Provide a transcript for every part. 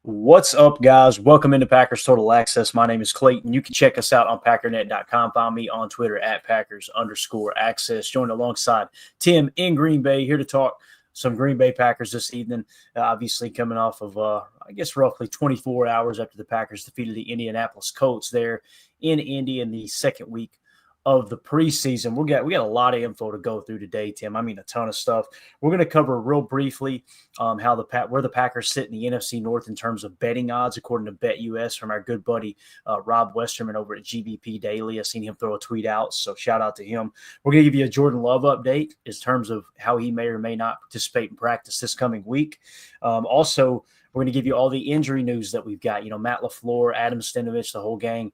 What's up, guys? Welcome into Packers Total Access. My name is Clayton. You can check us out on Packernet.com. Find me on Twitter at Packers_access. Joined alongside Tim in Green Bay, here to talk some Green Bay Packers this evening. Obviously, coming off of, roughly 24 hours after the Packers defeated the Indianapolis Colts there in Indy in the second week of the preseason. We got a lot of info to go through today, Tim. I mean, a ton of stuff. We're going to cover real briefly where the Packers sit in the NFC North in terms of betting odds, according to BetUS from our good buddy Rob Westerman over at GBP Daily. I seen him throw a tweet out, so shout out to him. We're going to give you a Jordan Love update in terms of how he may or may not participate in practice this coming week. Also, we're going to give you all the injury news that we've got. Matt LaFleur, Adam Stenovich, the whole gang.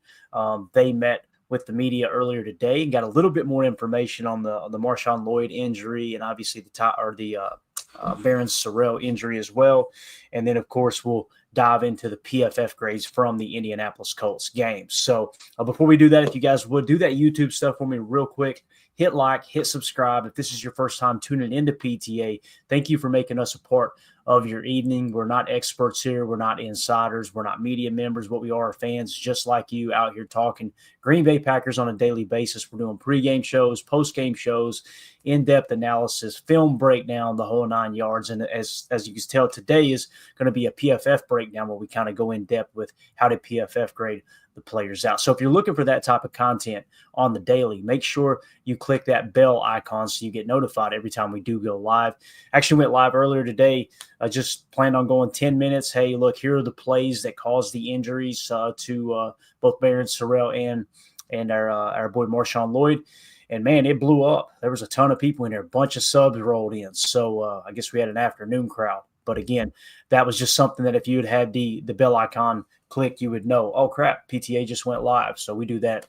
They met with the media earlier today and got a little bit more information on the Marshawn Lloyd injury and obviously the Barryn Sorrell injury as well. And then, of course, we'll dive into the PFF grades from the Indianapolis Colts game. So before we do that, if you guys would do that YouTube stuff for me real quick, hit like, hit subscribe. If this is your first time tuning into PTA, thank you for making us a part of your evening. We're not experts here. We're not insiders. We're not media members. What we are fans just like you out here talking Green Bay Packers on a daily basis. We're doing pregame shows, postgame shows, in-depth analysis, film breakdown, the whole 9 yards. And as you can tell, today is going to be a PFF breakdown where we kind of go in depth with how did PFF grade the players out. So if you're looking for that type of content on the daily, make sure you click that bell icon so you get notified every time we do go live. Actually went live earlier today. I just planned on going 10 minutes. Hey, look, here are the plays that caused the injuries to both Barryn Sorrell and our boy Marshawn Lloyd. And, man, it blew up. There was a ton of people in there. A bunch of subs rolled in. So I guess we had an afternoon crowd. But, again, that was just something that if you had the bell icon clicked, you would know, oh, crap, PTA just went live. So we do that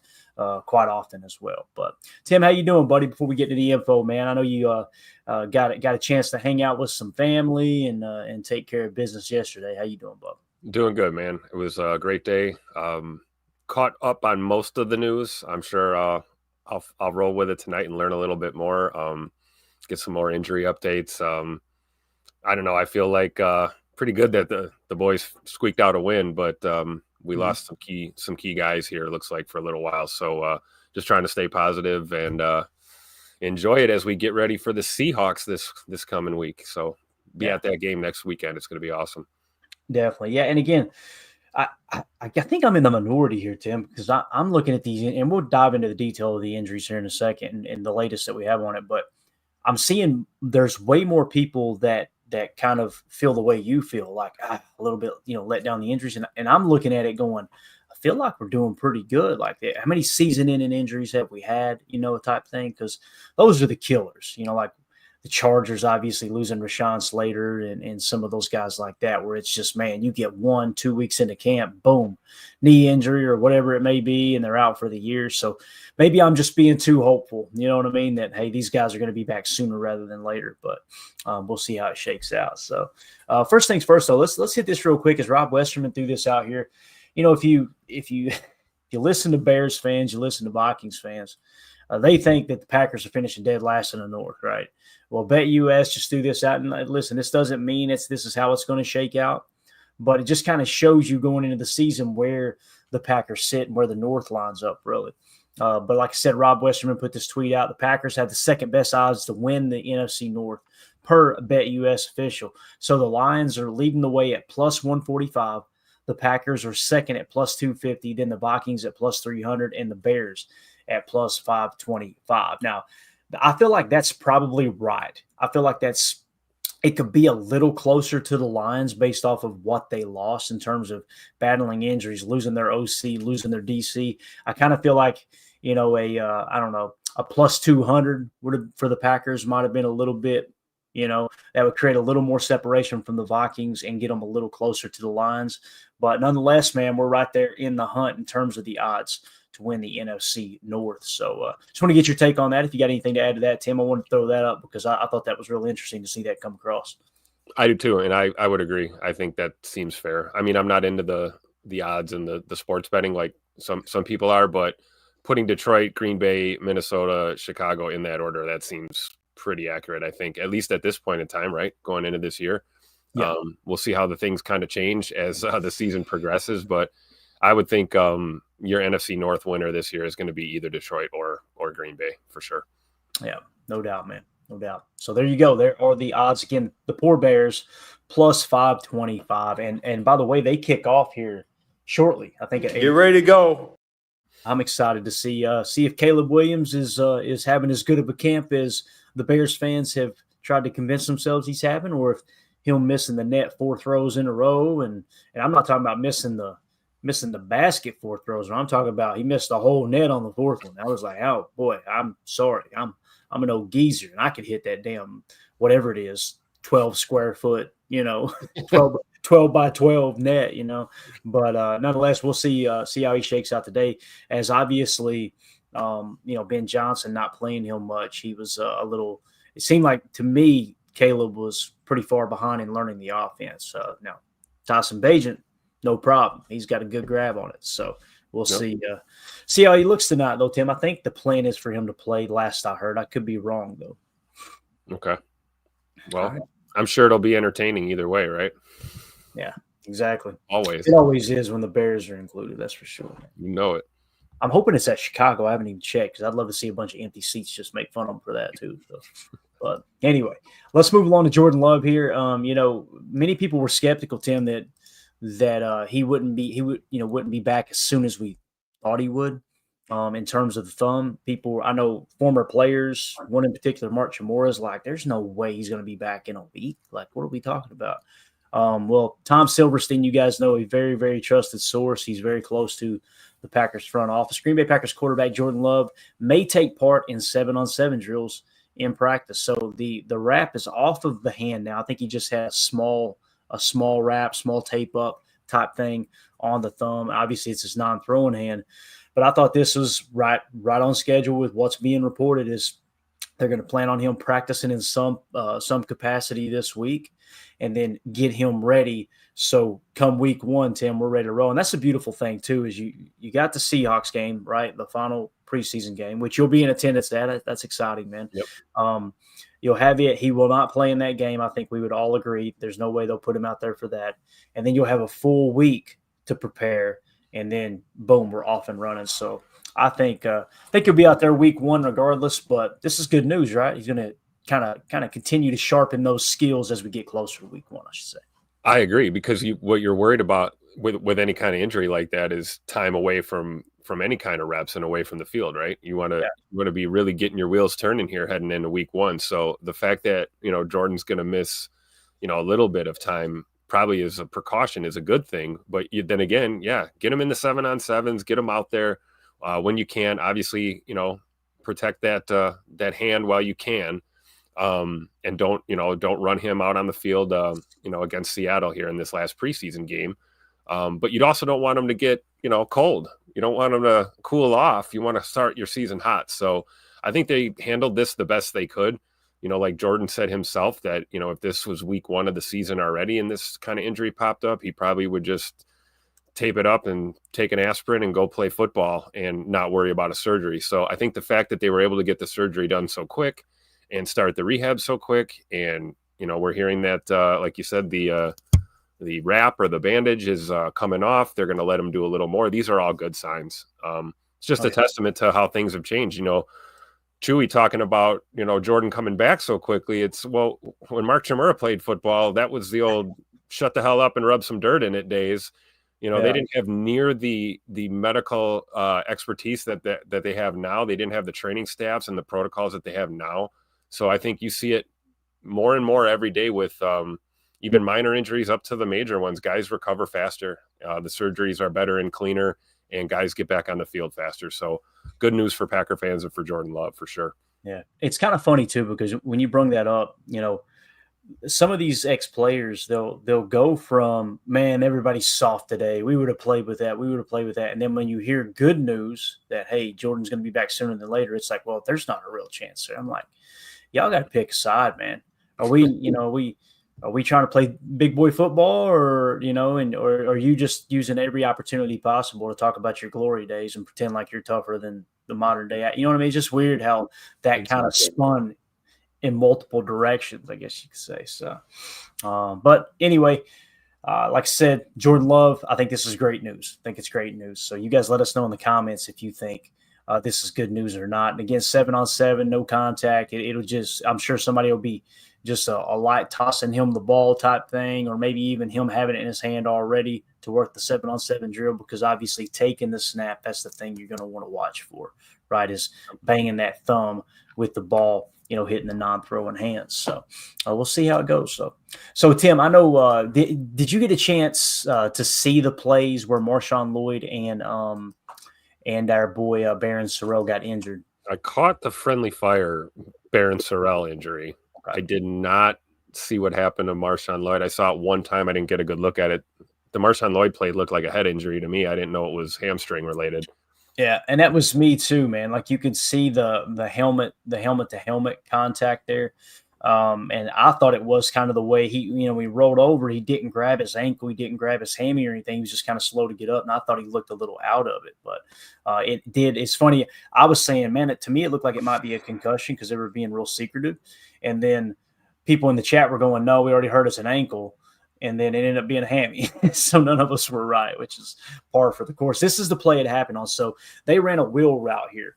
quite often as well. But, Tim, how you doing, buddy, before we get to the info, man? I know you got a chance to hang out with some family and take care of business yesterday. How you doing, bud? Doing good, man. It was a great day. Caught up on most of the news. I'm sure I'll roll with it tonight and learn a little bit more, get some more injury updates. I don't know. I feel like pretty good that the boys squeaked out a win, but we lost some key guys here, it looks like, for a little while. So just trying to stay positive and enjoy it as we get ready for the Seahawks this coming week. So be at that game next weekend. It's going to be awesome. Definitely. Yeah. And again, I think I'm in the minority here, Tim, because I'm looking at these, and we'll dive into the detail of the injuries here in a second and the latest that we have on it. But I'm seeing there's way more people that kind of feel the way you feel, like a little bit, let down the injuries. And I'm looking at it going, I feel like we're doing pretty good. Like, how many season-ending injuries have we had, type thing? Because those are the killers, like the Chargers obviously losing Rashawn Slater and some of those guys like that, where it's just, man, you get 1-2 weeks into camp, boom, knee injury or whatever it may be, and they're out for the year. So maybe I'm just being too hopeful, you know what I mean, that, hey, these guys are going to be back sooner rather than later. But we'll see how it shakes out. So first things first, though, let's hit this real quick as Rob Westerman threw this out here. If you listen to Bears fans, you listen to Vikings fans, they think that the Packers are finishing dead last in the North, right? Well, BetUS just threw this out. And listen, this doesn't mean this is how it's going to shake out, but it just kind of shows you going into the season where the Packers sit and where the North lines up, really. But like I said, Rob Westerman put this tweet out. The Packers have the second best odds to win the NFC North per BetUS official. So the Lions are leading the way at plus 145. The Packers are second at plus 250. Then the Vikings at plus 300 and the Bears at plus 525. Now, I feel like that's probably right. I feel like it could be a little closer to the Lions based off of what they lost in terms of battling injuries, losing their OC, losing their DC. I kind of feel like, a plus 200 for the Packers might have been a little bit, that would create a little more separation from the Vikings and get them a little closer to the Lions. But nonetheless, man, we're right there in the hunt in terms of the odds to win the NFC North. So just want to get your take on that. If you got anything to add to that, Tim, I want to throw that up because I thought that was really interesting to see that come across. I do too, and I would agree. I think that seems fair. I mean, I'm not into the odds and the sports betting like some people are, but putting Detroit, Green Bay, Minnesota, Chicago in that order, that seems pretty accurate, I think, at least at this point in time, right? Going into this year. Yeah. We'll see how the things kind of change as the season progresses, but I would think your NFC North winner this year is going to be either Detroit or Green Bay for sure. Yeah, no doubt, man. No doubt. So there you go. There are the odds. Again, the poor Bears plus 525. And by the way, they kick off here shortly. I think at 8. Get ready to go. I'm excited to see if Caleb Williams is having as good of a camp as the Bears fans have tried to convince themselves he's having, or if he'll missing the net 4 throws in a row. And I'm not talking about missing the basket 4 throws. I'm talking about he missed the whole net on the 4th one. I was like, oh boy, I'm sorry. I'm an old geezer and I could hit that damn whatever it is, 12 square foot, 12 by 12 net, But nonetheless, we'll see how he shakes out today. As obviously, Ben Johnson not playing him much. He was a little. It seemed like to me Caleb was pretty far behind in learning the offense. Now Tyson Bagent, no problem. He's got a good grab on it. So we'll see how he looks tonight, though, Tim. I think the plan is for him to play. Last I heard, I could be wrong though. Okay. Well, right. I'm sure it'll be entertaining either way, right? Yeah, exactly. Always. It always is when the Bears are included. That's for sure. You know it. I'm hoping it's at Chicago. I haven't even checked because I'd love to see a bunch of empty seats. Just make fun of them for that too. So. But anyway, let's move along to Jordan Love here. Many people were skeptical, Tim, that he wouldn't be back as soon as we thought he would. In terms of the thumb, I know former players, one in particular, Mark Chamora, is like, there's no way he's going to be back in a week. Like, what are we talking about? Well, Tom Silverstein, you guys know, a very, very trusted source. He's very close to the Packers front office. Green Bay Packers quarterback Jordan Love may take part in 7-on-7 drills in practice. So the wrap is off of the hand now. I think he just had a small wrap, small tape up type thing on the thumb. Obviously, it's his non-throwing hand. But I thought this was right on schedule with what's being reported. Is they're going to plan on him practicing in some capacity this week, and then get him ready. So come week 1, Tim, we're ready to roll. And that's a beautiful thing too. Is you got the Seahawks game, right? The final preseason game, which you'll be in attendance at. That's exciting, man. Yep. You'll have it. He will not play in that game. I think we would all agree. There's no way they'll put him out there for that. And then you'll have a full week to prepare. And then, boom, we're off and running. So I think he'll be out there week 1 regardless. But this is good news, right? He's going to kind of continue to sharpen those skills as we get closer to week 1, I should say. I agree, because what you're worried about with any kind of injury like that is time away from any kind of reps and away from the field, right? You want to be really getting your wheels turning here heading into week 1. So the fact that Jordan's going to miss a little bit of time probably is a precaution, is a good thing. But then again, get him in the 7-on-7s, get him out there when you can. Obviously, protect that hand while you can, and don't run him out on the field, against Seattle here in this last preseason game. But you also don't want him to get cold. You don't want him to cool off. You want to start your season hot. So I think they handled this the best they could. Like Jordan said himself, that, if this was week 1 of the season already and this kind of injury popped up, he probably would just tape it up and take an aspirin and go play football and not worry about a surgery. So I think the fact that they were able to get the surgery done so quick and start the rehab so quick, and, we're hearing that, like you said, the wrap or the bandage is coming off. They're going to let him do a little more. These are all good signs. It's just a testament to how things have changed. Chewy talking about, Jordan coming back so quickly. It's, well, when Mark Chamura played football, that was the old shut the hell up and rub some dirt in it days. They didn't have near the medical expertise that they have now. They didn't have the training staffs and the protocols that they have now. So I think you see it more and more every day with even minor injuries up to the major ones. Guys recover faster. The surgeries are better and cleaner, and guys get back on the field faster. So good news for Packer fans and for Jordan Love for sure. Yeah. It's kind of funny too, because when you bring that up, some of these ex-players, they'll go from, man, everybody's soft today. We would have played with that. And then when you hear good news that, hey, Jordan's going to be back sooner than later, it's like, well, there's not a real chance there. I'm like, y'all got to pick a side, man. Are we trying to play big boy football, or are you just using every opportunity possible to talk about your glory days and pretend like you're tougher than the modern day? You know what I mean? It's just weird how that kind of spun in multiple directions, I guess you could say. So, but anyway, like I said, Jordan Love, I think this is great news. I think it's great news. So you guys let us know in the comments if you think this is good news or not. And again, 7-on-7, no contact. It'll just, I'm sure somebody will be just a light tossing him the ball type thing, or maybe even him having it in his hand already to work the 7-on-7 drill, because obviously taking the snap, that's the thing you're going to want to watch for, right, is banging that thumb with the ball, hitting the non-throwing hands. So we'll see how it goes. So Tim, I know, did you get a chance to see the plays where Marshawn Lloyd and our boy Barryn Sorrell got injured? I caught the friendly fire Barryn Sorrell injury. I did not see what happened to Marshawn Lloyd. I saw it one time. I didn't get a good look at it. The Marshawn Lloyd play looked like a head injury to me. I didn't know it was hamstring related. Yeah, and that was me too, man. Like, you could see the helmet to helmet contact there. And I thought it was kind of the way he rolled over. He didn't grab his ankle. He didn't grab his hammy or anything. He was just kind of slow to get up. And I thought he looked a little out of it, but it did. It's funny. I was saying, man, to me, it looked like it might be a concussion because they were being real secretive. And then people in the chat were going, no, we already heard it's an ankle. And then it ended up being a hammy. So none of us were right, which is par for the course. This is the play it happened on. So they ran a wheel route here,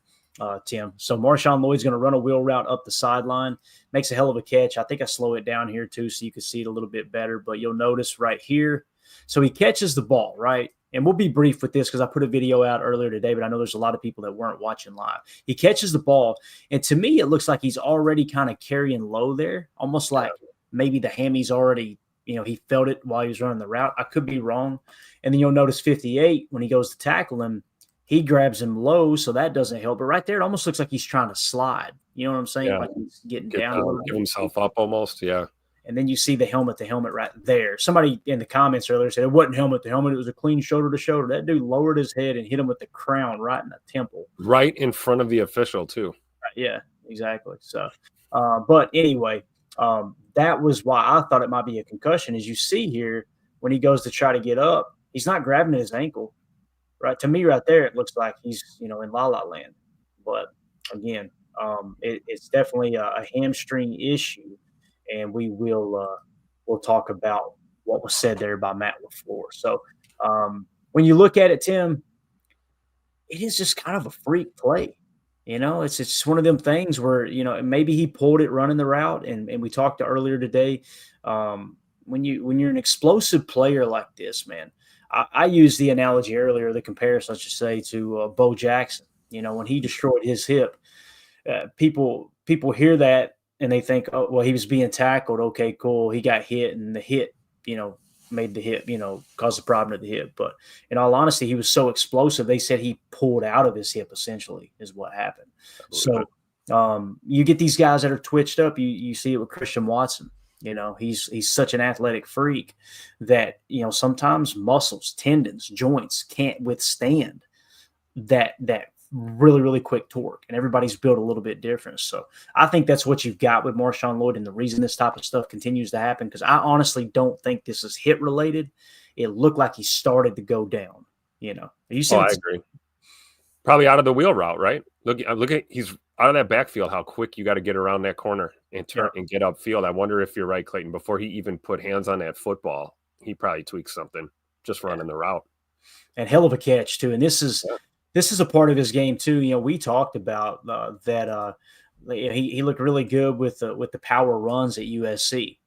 Tim. So Marshawn Lloyd's going to run a wheel route up the sideline. Makes a hell of a catch. I think I slow it down here too so you can see it a little bit better. But you'll notice right here. So he catches the ball, right? And we'll be brief with this because I put a video out earlier today, but I know there's a lot of people that weren't watching live. He catches the ball, and to me, it looks like he's already kind of carrying low there, almost like maybe the hammy's already, he felt it while he was running the route. I could be wrong. And then you'll notice 58, when he goes to tackle him, he grabs him low, so that doesn't help. But right there, it almost looks like he's trying to slide. You know what I'm saying? Yeah. Like he's getting down. Give himself up almost, yeah. And then you see the helmet to helmet right there. Somebody in the comments earlier said it wasn't helmet to helmet. It was a clean shoulder to shoulder. That dude lowered his head and hit him with the crown right in the temple. Right in front of the official, too. Yeah, exactly. So, but anyway, that was why I thought it might be a concussion. As you see here, when he goes to try to get up, he's not grabbing his ankle. Right. To me, right there, it looks like he's, in La La Land. But again, it's definitely a hamstring issue. And we'll talk about what was said there by Matt LaFleur. So when you look at it, Tim, it is just kind of a freak play. It's just one of them things where, maybe he pulled it running the route. And we talked earlier today, when you're an explosive player like this, man, I used the analogy earlier, the comparison, I should say, to Bo Jackson. When he destroyed his hip, people hear that and they think, oh, well, he was being tackled. Okay, cool. He got hit, and the hit, made the hip, caused the problem at the hip. But in all honesty, he was so explosive. They said he pulled out of his hip, essentially, is what happened. So you get these guys that are twitched up. You see it with Christian Watson. He's such an athletic freak that, sometimes muscles, tendons, joints can't withstand that really, really quick torque, and everybody's built a little bit different. So I think that's what you've got with Marshawn Lloyd, and the reason this type of stuff continues to happen, because I honestly don't think this is hit related. It looked like he started to go down. You see? I agree. Probably out of the wheel route, right? Look at he's out of that backfield. How quick you got to get around that corner and turn and get upfield. I wonder if you're right, Clayton. Before he even put hands on that football, he probably tweaked something just running the route. And hell of a catch too. And this is a part of his game too. We talked about that. He looked really good with the power runs at USC.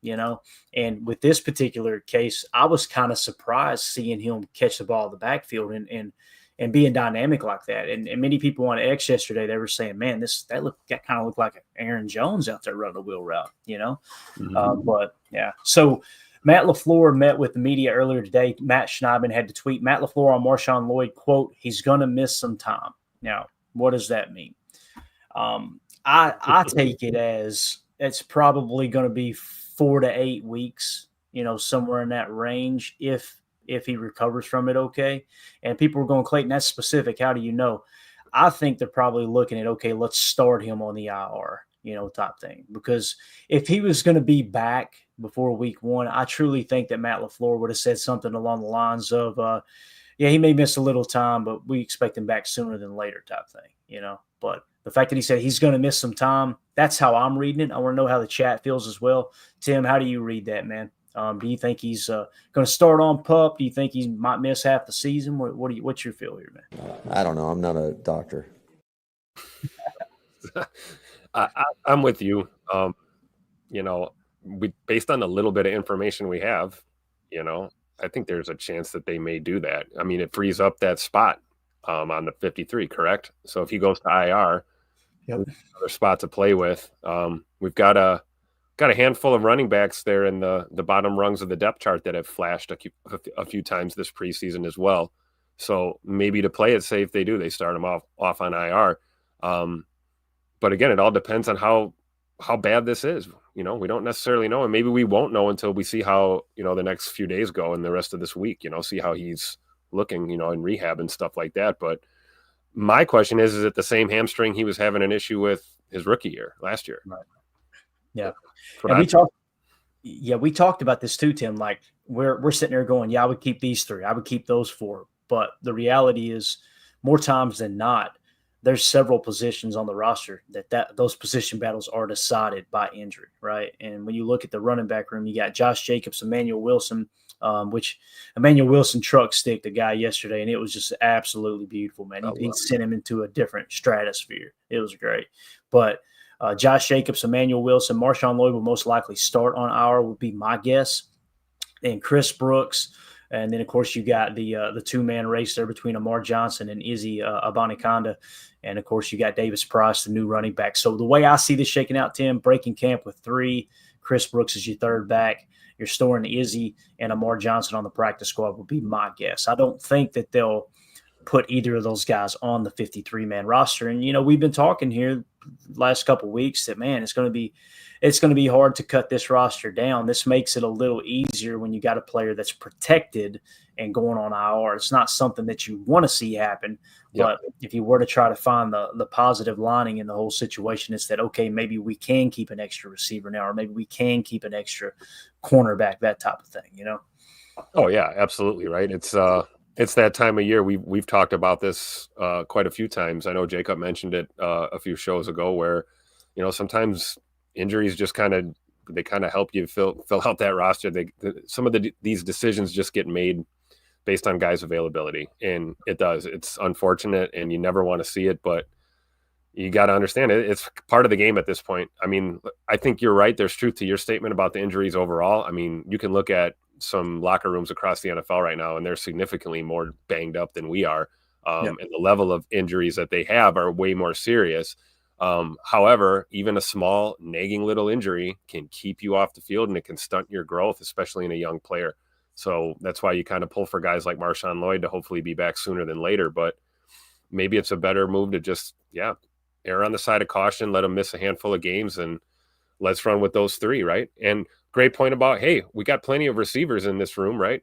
And with this particular case, I was kind of surprised seeing him catch the ball in the backfield and being dynamic like that. And many people on X yesterday, they were saying, man, that kind of looked like Aaron Jones out there running a wheel route, Mm-hmm. But yeah. So Matt LaFleur met with the media earlier today. Matt Schneidman had to tweet Matt LaFleur on Marshawn Lloyd, quote, he's going to miss some time. Now, what does that mean? I take it as it's probably going to be 4 to 8 weeks, somewhere in that range if he recovers from it okay. And people were going, Clayton, that's specific. How do you know? I think they're probably looking at, okay, let's start him on the IR, type thing. Because if he was going to be back before week 1, I truly think that Matt LaFleur would have said something along the lines of, he may miss a little time, but we expect him back sooner than later type thing, But the fact that he said he's going to miss some time, That's how I'm reading it. I want to know how the chat feels as well. Tim, how do you read that, man? Do you think he's going to start on PUP? Do you think he might miss half the season? What's your feel here, man? I don't know. I'm not a doctor. I'm with you. Based on the little bit of information we have, I think there's a chance that they may do that. I mean, it frees up that spot on the 53, correct? So if he goes to IR, another spot to play with. We've got a handful of running backs there in the bottom rungs of the depth chart that have flashed a few times this preseason as well. So maybe to play it safe, they start them off on IR. But again, it all depends on how bad this is. We don't necessarily know, and maybe we won't know until we see how the next few days go and the rest of this week. See how he's looking, in rehab and stuff like that. But my question is it the same hamstring he was having an issue with his rookie year last year? Right. Yeah. And we talked about this too, Tim. Like we're sitting there going, yeah, I would keep these 3. I would keep those 4. But the reality is more times than not, there's several positions on the roster that those position battles are decided by injury, right? And when you look at the running back room, you got Josh Jacobs, Emmanuel Wilson, which Emmanuel Wilson truck sticked a guy yesterday, and it was just absolutely beautiful, man. He sent him into a different stratosphere. It was great. But Josh Jacobs, Emmanuel Wilson, Marshawn Lloyd will most likely start on IR, would be my guess. And Chris Brooks. And then, of course, you got the two-man race there between Amar Johnson and Izzy Abanikanda. And, of course, you got Davis Price, the new running back. So the way I see this shaking out, Tim, breaking camp with 3, Chris Brooks is your third back. You're storing Izzy and Amar Johnson on the practice squad would be my guess. I don't think that they'll put either of those guys on the 53-man roster. And, we've been talking here last couple of weeks that, man, it's going to be hard to cut this roster down. This makes it a little easier when you got a player that's protected and going on IR. It's not something that you want to see happen. But if you were to try to find the positive lining in the whole situation, it's that, okay, maybe we can keep an extra receiver now, or maybe we can keep an extra cornerback, that type of thing, Oh, yeah, absolutely, right? It's that time of year. We've talked about this quite a few times. I know Jacob mentioned it a few shows ago where, sometimes injuries just kind of help you fill out that roster. Some of these decisions just get made based on guys' availability, and it does. It's unfortunate, and you never want to see it, but you got to understand it. It's part of the game at this point. I mean, I think you're right. There's truth to your statement about the injuries overall. I mean, you can look at some locker rooms across the NFL right now, and they're significantly more banged up than we are. And the level of injuries that they have are way more serious. However, even a small nagging little injury can keep you off the field, and it can stunt your growth, especially in a young player. So that's why you kind of pull for guys like Marshawn Lloyd to hopefully be back sooner than later. But maybe it's a better move to just, err on the side of caution, let them miss a handful of games, and let's run with those 3, right? And great point about, hey, we got plenty of receivers in this room, right?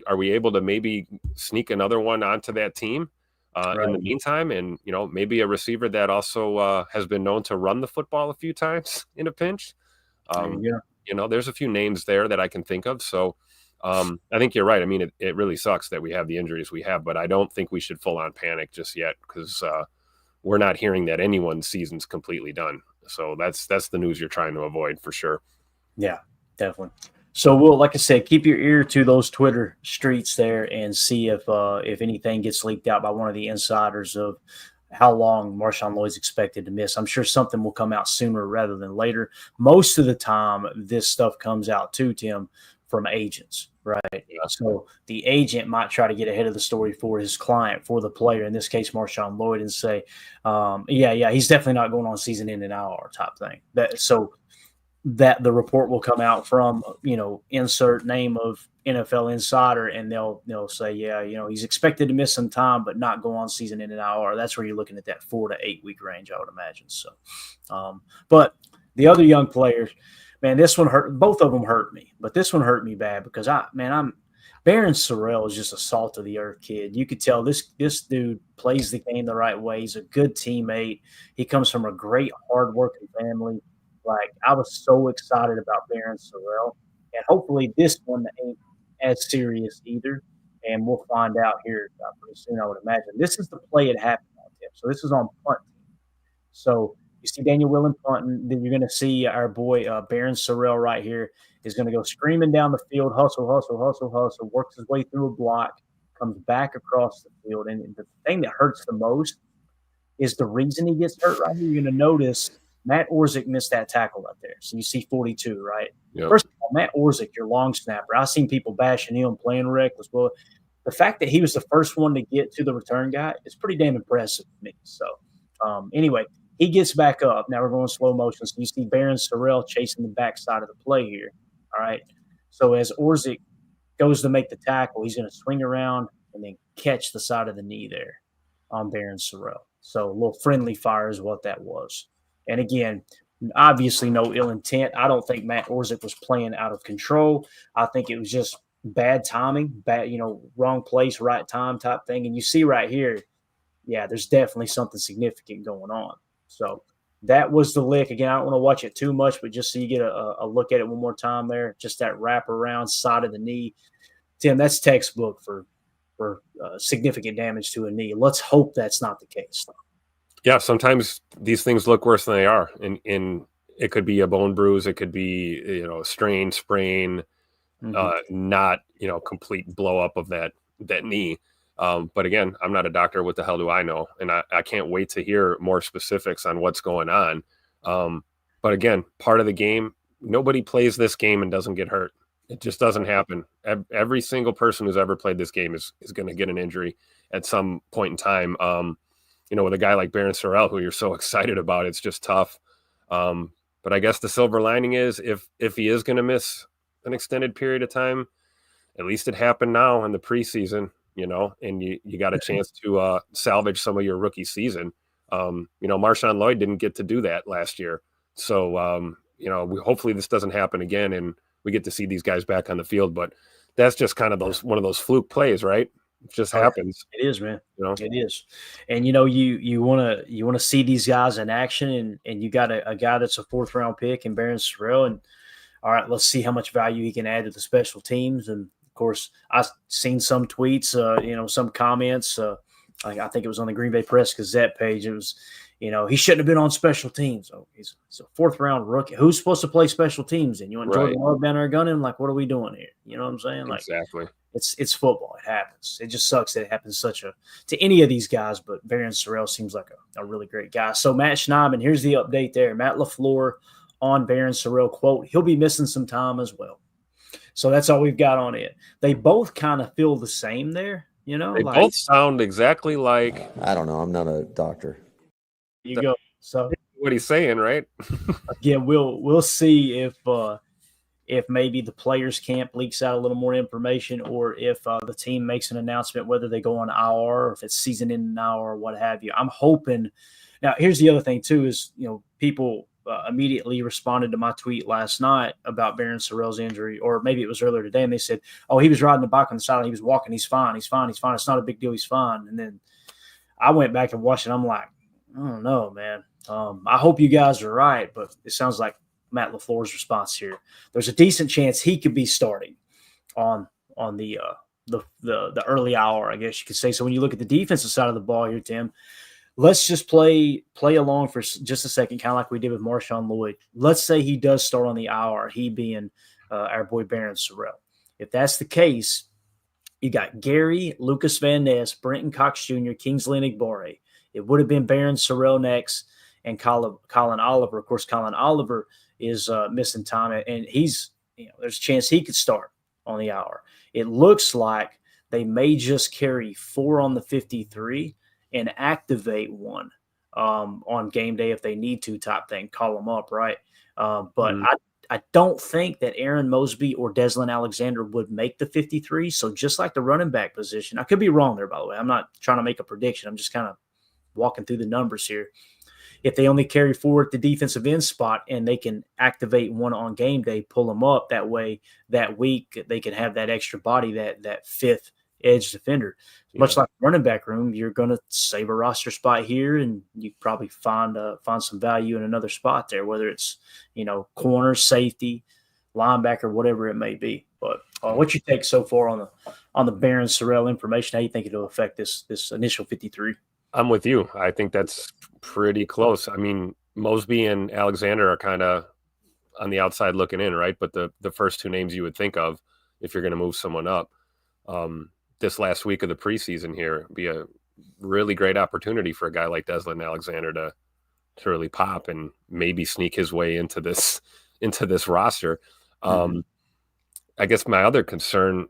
Are we able to maybe sneak another one onto that team in the meantime? And, maybe a receiver that also has been known to run the football a few times in a pinch. There's a few names there that I can think of. So I think you're right. I mean, it really sucks that we have the injuries we have, but I don't think we should full on panic just yet because we're not hearing that anyone's season's completely done. So that's the news you're trying to avoid for sure. Yeah, definitely. So we'll, like I said, keep your ear to those Twitter streets there and see if anything gets leaked out by one of the insiders of how long Marshawn Lloyd's expected to miss. I'm sure something will come out sooner rather than later. Most of the time, this stuff comes out too, Tim, from agents, right? Yeah. So the agent might try to get ahead of the story for his client, for the player, in this case, Marshawn Lloyd, and say, he's definitely not going on season-ending IR type thing. That the report will come out from, insert name of NFL insider, and they'll say, he's expected to miss some time, but not go on season-ending IR. That's where you're looking at that 4 to 8 week range, I would imagine. So, but the other young players, man, this one hurt. Both of them hurt me, but this one hurt me bad because Barryn Sorrell is just a salt of the earth kid. You could tell this dude plays the game the right way. He's a good teammate. He comes from a great, hardworking family. Like, I was so excited about Barryn Sorrell, and hopefully this one ain't as serious either. And we'll find out here pretty soon, I would imagine. This is the play it happened on, Tim. So this is on punt. So You see Daniel Willen punting. Then you're going to see our boy Barryn Sorrell right here is going to go screaming down the field, hustle, hustle, hustle, hustle, works his way through a block, comes back across the field. And the thing that hurts the most is the reason he gets hurt right here. You're going to notice Matt Orzik missed that tackle up there. So you see 42, right? Yep. First of all, Matt Orzik, your long snapper. I've seen people bashing him, playing reckless. Well, the fact that he was the first one to get to the return guy is pretty damn impressive to me. So anyway, he gets back up. Now we're going slow motion. So you see Barryn Sorrell chasing the backside of the play here. All right. So as Orzik goes to make the tackle, he's going to swing around and then catch the side of the knee there on Barryn Sorrell. So a little friendly fire is what that was. And again, obviously no ill intent. I don't think Matt Orzik was playing out of control. I think it was just bad timing, wrong place, right time type thing. And you see right here, yeah, there's definitely something significant going on. So that was the lick. Again, I don't want to watch it too much, but just so you get a look at it one more time there, just that wrap around side of the knee. Tim, that's textbook for significant damage to a knee. Let's hope that's not the case. Yeah, sometimes these things look worse than they are. And it could be a bone bruise. It could be, a strain, sprain, not, complete blow up of that knee. But again, I'm not a doctor. What the hell do I know? And I can't wait to hear more specifics on what's going on. But again, part of the game, nobody plays this game and doesn't get hurt. It just doesn't happen. Every single person who's ever played this game is going to get an injury at some point in time. With a guy like Barryn Sorrell, who you're so excited about, it's just tough. But I guess the silver lining is if he is going to miss an extended period of time, at least it happened now in the preseason, and you got a chance to salvage some of your rookie season. Marshawn Lloyd didn't get to do that last year. So, hopefully this doesn't happen again and we get to see these guys back on the field. But that's just kind of one of those fluke plays, right? It just happens. It is, man. It is. And you want to see these guys in action, and you got a guy that's a 4th round pick in Barryn Sorrell, and all right, let's see how much value he can add to the special teams. And of course, I've seen some tweets, some comments. I think it was on the Green Bay Press Gazette page. It was, he shouldn't have been on special teams. Oh, he's a 4th round rookie. Who's supposed to play special teams? And you want Jordan Love down there gunning? Like, what are we doing here? You know what I'm saying? Like, exactly. It's football. It happens. It just sucks that it happens to any of these guys, but Barryn Sorrell seems like a really great guy. So Matt Schneidman, here's the update there. Matt LaFleur on Barryn Sorrell, quote, he'll be missing some time as well. So that's all we've got on it. They both kind of feel the same there, They both sound exactly like. I don't know. I'm not a doctor. You go. So what he's saying, right? Again, we'll see if maybe the players camp leaks out a little more information, or if the team makes an announcement whether they go on IR or if it's season in an hour or what have you. I'm hoping. Now, here's the other thing too: is people immediately responded to my tweet last night about Barryn Sorrell's injury, or maybe it was earlier today, and they said, "Oh, he was riding the bike on the sideline. He was walking. He's fine. He's fine. He's fine. It's not a big deal. He's fine." And then I went back and watched it. I'm like, I don't know, man. I hope you guys are right, but it sounds like Matt LaFleur's response here. There's a decent chance he could be starting on the early hour, I guess you could say. So when you look at the defensive side of the ball here, Tim, let's just play along for just a second, kind of like we did with Marshawn Lloyd. Let's say he does start on the hour, he being our boy Barryn Sorrell. If that's the case, you got Gary, Lucas Van Ness, Brenton Cox Jr., Kingsley Enagbare. It would have been Barryn Sorrell next, and Colin Oliver. Of course, Colin Oliver is missing time, and he's there's a chance he could start on the hour. It looks like they may just carry 4 on the 53 and activate 1 on game day if they need to, type thing. Call them up, right? But I don't think that Aaron Mosby or Deslin Alexander would make the 53. So just like the running back position, I could be wrong there, by the way. I'm not trying to make a prediction. I'm just kind of walking through the numbers here. If they only carry 4 at the defensive end spot and they can activate 1 on game day, pull them up that way that week, they can have that extra body, that 5th edge defender. Yeah. Much like the running back room, you're going to save a roster spot here, and you probably find some value in another spot there, whether it's corner, safety, linebacker, whatever it may be. But what's your take so far on the Barryn Sorrell information? How do you think it'll affect this initial 53? I'm with you. I think that's pretty close. I mean, Mosby and Alexander are kind of on the outside looking in, right? But the first two names you would think of if you're going to move someone up this last week of the preseason here be a really great opportunity for a guy like Deslin Alexander to really pop and maybe sneak his way into this roster. I guess my other concern,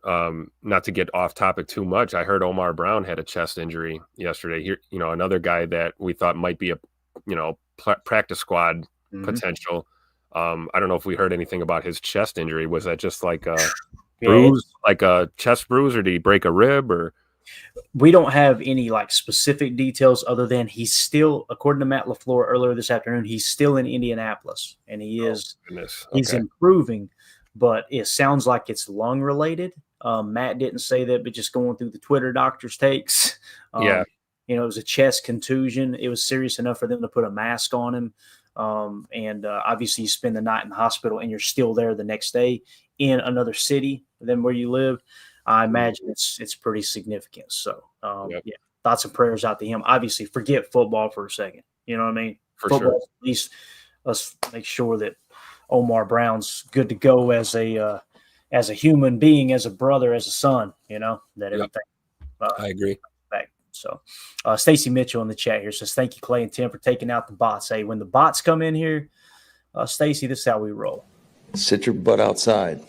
not to get off topic too much, I heard Omar Brown had a chest injury yesterday. Here, another guy that we thought might be a, practice squad potential. I don't know if we heard anything about his chest injury. Was that just like a bruise, like a chest bruise, or did he break a rib? Or we don't have any like specific details other than he's still, according to Matt LaFleur earlier this afternoon, he's still in Indianapolis and he's improving. But it sounds like it's lung related. Matt didn't say that, but just going through the Twitter doctor's takes. It was a chest contusion. It was serious enough for them to put a mask on him. Obviously you spend the night in the hospital and you're still there the next day in another city than where you live. I imagine it's pretty significant. So, thoughts and prayers out to him. Obviously, forget football for a second. You know what I mean? For football, sure. At least let's make sure that Omar Brown's good to go as a human being, as a brother, as a son, that everything. I agree. Back. So Stacy Mitchell in the chat here says, thank you, Clay and Tim, for taking out the bots. Hey, when the bots come in here, Stacy, this is how we roll. Sit your butt outside.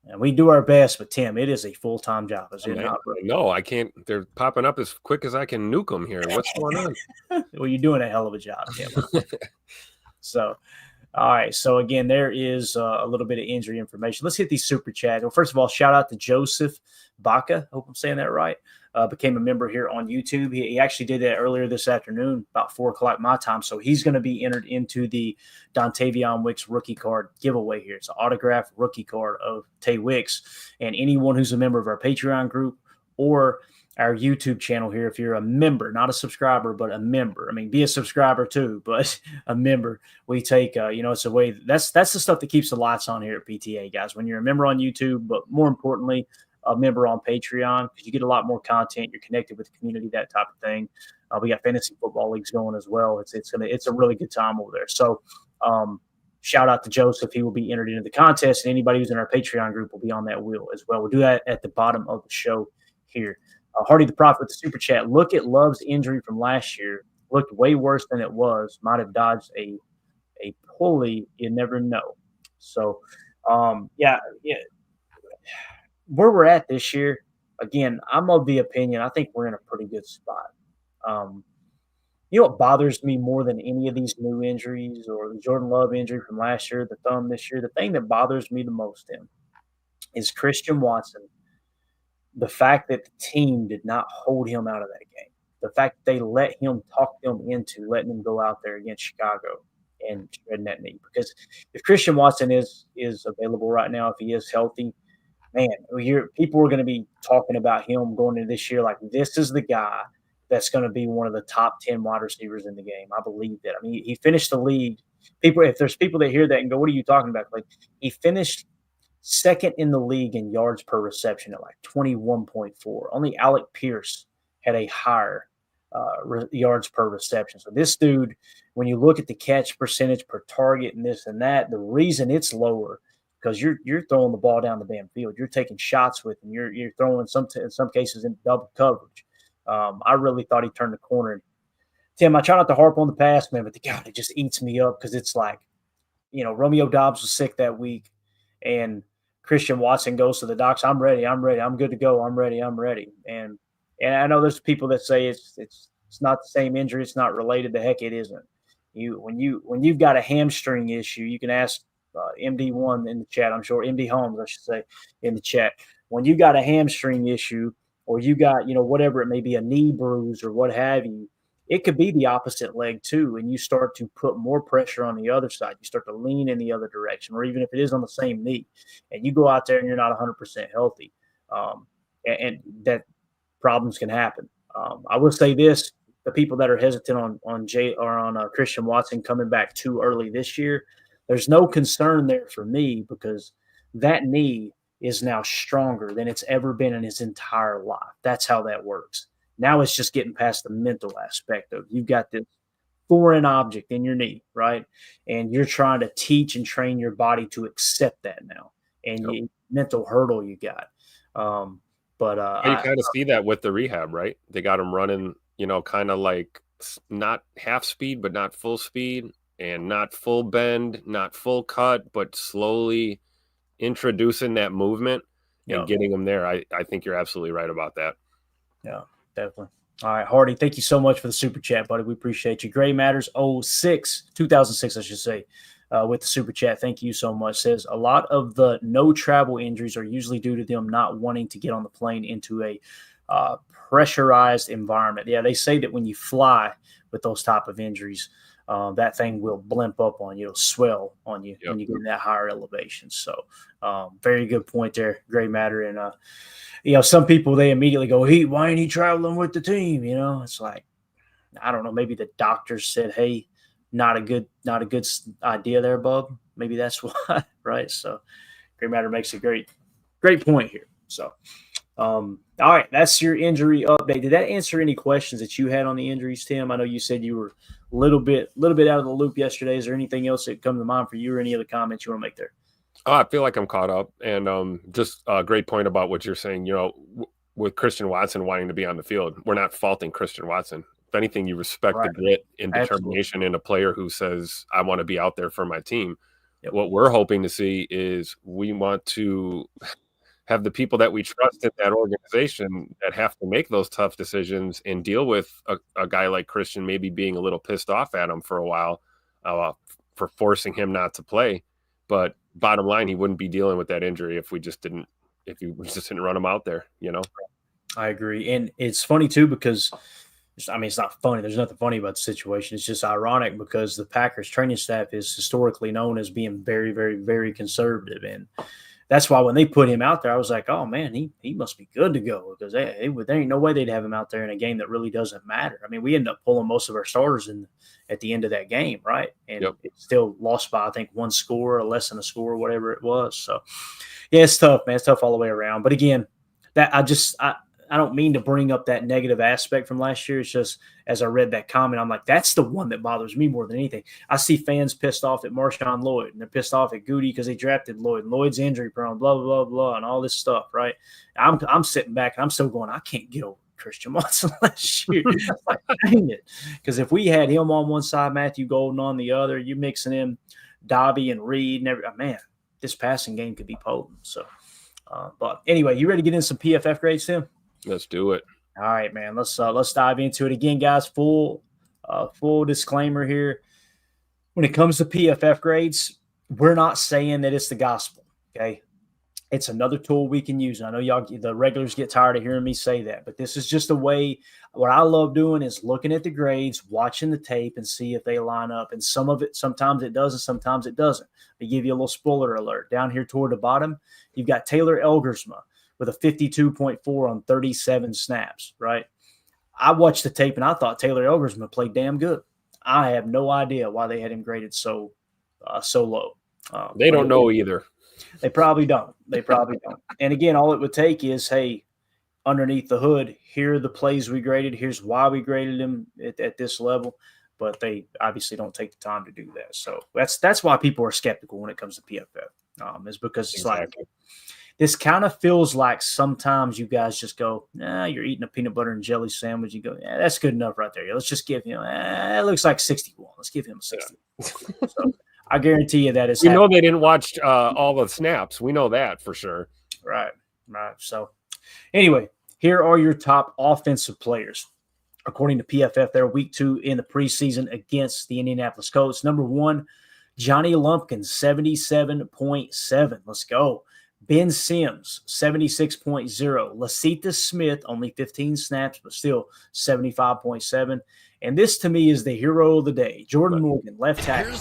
And we do our best, but Tim, it is a full-time job. Is it not? No, I can't. They're popping up as quick as I can nuke them here. What's going on? Well, you're doing a hell of a job, Tim. So, all right. So, again, there is a little bit of injury information. Let's hit these super chats. Well, first of all, shout out to Joseph Baca. Hope I'm saying that right. Became a member here on YouTube. He actually did that earlier this afternoon, about 4 o'clock my time. So he's going to be entered into the Dontavion Wicks rookie card giveaway here. It's an autographed rookie card of Tay Wicks. And anyone who's a member of our Patreon group or our YouTube channel here, if you're a member, not a subscriber, but a member. I mean, be a subscriber too, but a member. We take, it's a way. That's the stuff that keeps the lights on here at PTA, guys. When you're a member on YouTube, but more importantly, a member on Patreon, because you get a lot more content. You're connected with the community, that type of thing. We got fantasy football leagues going as well. It's a really good time over there. So shout out to Joseph. He will be entered into the contest, and anybody who's in our Patreon group will be on that wheel as well. We'll do that at the bottom of the show here. Hardy the Prophet with the super chat. Look at Love's injury from last year. Looked way worse than it was. Might have dodged a pulley. You never know. So, where we're at this year, again, I'm of the opinion I think we're in a pretty good spot. What bothers me more than any of these new injuries or the Jordan Love injury from last year, the thumb this year, the thing that bothers me the most, Tim, is Christian Watson. The fact that the team did not hold him out of that game. The fact that they let him talk them into letting him go out there against Chicago and shredding that knee. Because if Christian Watson is available right now, if he is healthy, man, people are going to be talking about him going into this year like this is the guy that's going to be one of the top 10 wide receivers in the game. I believe that. I mean, he finished the league. If there's people that hear that and go, what are you talking about? Like, he finished second in the league in yards per reception at like 21.4. Only Alec Pierce had a higher yards per reception. So this dude, when you look at the catch percentage per target and this and that, the reason it's lower because you're throwing the ball down the damn field. You're taking shots with him. You're throwing in some cases in double coverage. I really thought he turned the corner. Tim, I try not to harp on the past, man, but God, it just eats me up because it's like, Romeo Doubs was sick that week, and Christian Watson goes to the docs. I'm ready. I'm good to go. I'm ready. And I know there's people that say it's not the same injury. It's not related. The heck it isn't. When you've got a hamstring issue, you can ask MD1 in the chat. I'm sure MD Holmes, I should say, in the chat. When you got a hamstring issue, or you got whatever it may be, a knee bruise or what have you, it could be the opposite leg too, and you start to put more pressure on the other side. You start to lean in the other direction, or even if it is on the same knee, and you go out there and you're not 100% healthy, and that problems can happen. I will say this: the people that are hesitant on Christian Watson coming back too early this year, there's no concern there for me because that knee is now stronger than it's ever been in his entire life. That's how that works. Now it's just getting past the mental aspect of you've got this foreign object in your knee, right? And you're trying to teach and train your body to accept that now, and Yep. you mental hurdle you got. But You kind of see that with the rehab, right? They got him running, kind of like not half speed, but not full speed, and not full bend, not full cut, but slowly introducing that movement and getting them there. I think you're absolutely right about that. Yeah, definitely. All right, Hardy, thank you so much for the super chat, buddy. We appreciate you. Gray Matters 2006, I should say, with the super chat. Thank you so much. Says a lot of the no travel injuries are usually due to them not wanting to get on the plane into a pressurized environment. Yeah, they say that when you fly with those type of injuries, that thing will blimp up on you, it'll swell on you when you get in that higher elevation. So very good point there, Gray Matter. And, some people, they immediately go, hey, why ain't he traveling with the team? It's like, I don't know, maybe the doctor said, hey, not a good idea there, bub. Maybe that's why, right? So Gray Matter makes a great point here. So, all right, that's your injury update. Did that answer any questions that you had on the injuries, Tim? I know you said you were a little bit out of the loop yesterday. Is there anything else that come to mind for you or any other comments you want to make there? I feel like I'm caught up, and just a great point about what you're saying. With Christian Watson wanting to be on the field, we're not faulting Christian Watson. If anything, you respect the grit and determination in a player who says, I want to be out there for my team. Yep. What we're hoping to see is we want to have the people that we trust in that organization that have to make those tough decisions and deal with a guy like Christian maybe being a little pissed off at him for a while for forcing him not to play. But bottom line, he wouldn't be dealing with that injury if we just didn't run him out there, I agree. And it's funny too, because it's not funny. There's nothing funny about the situation. It's just ironic because the Packers training staff is historically known as being very, very, very conservative. And that's why when they put him out there, I was like, oh man, he must be good to go, because there ain't no way they'd have him out there in a game that really doesn't matter. I mean, we ended up pulling most of our starters at the end of that game, right? And it still lost by, I think, one score or less than a score, whatever it was. So yeah, it's tough, man. It's tough all the way around. But again, that I don't mean to bring up that negative aspect from last year. It's just, as I read that comment, I'm like, that's the one that bothers me more than anything. I see fans pissed off at Marshawn Lloyd, and they're pissed off at Goody because they drafted Lloyd, and Lloyd's injury prone, blah, blah, blah, blah, and all this stuff, right? I'm sitting back, and I'm still going, I can't get over Christian Watson last year. Like, dang it. Because if we had him on one side, Matthew Golden on the other, you mixing in Dobby and Reed, and man, this passing game could be potent. So, but anyway, you ready to get in some PFF grades, Tim? Let's do it. All right, man. Let's dive into it again, guys. Full disclaimer here. When it comes to PFF grades, we're not saying that it's the gospel. Okay, it's another tool we can use. And I know y'all, the regulars, get tired of hearing me say that, but this is just a way. What I love doing is looking at the grades, watching the tape, and see if they line up. And some of it, sometimes it does, and sometimes it doesn't. They give you a little spoiler alert down here toward the bottom. You've got Taylor Elgersma with a 52.4 on 37 snaps, right? I watched the tape, and I thought Taylor Elgersma played damn good. I have no idea why they had him graded so low. They don't know either. They probably don't. And again, all it would take is, hey, underneath the hood, here are the plays we graded. Here's why we graded him at this level. But they obviously don't take the time to do that. So that's why people are skeptical when it comes to PFF. Is because it's like, this kind of feels like sometimes you guys just go, you're eating a peanut butter and jelly sandwich. You go, that's good enough right there. Let's just give him, it looks like 61. Let's give him a 60. Yeah. So I guarantee you that is. We know they didn't watch all the snaps. We know that for sure. Right. So anyway, here are your top offensive players. According to PFF, they're week 2 in the preseason against the Indianapolis Colts. Number 1, Johnny Lumpkin, 77.7. Let's go. Ben Sims, 76.0. Lasita Smith, only 15 snaps, but still 75.7. And this, to me, is the hero of the day. Jordan Morgan, left tackle,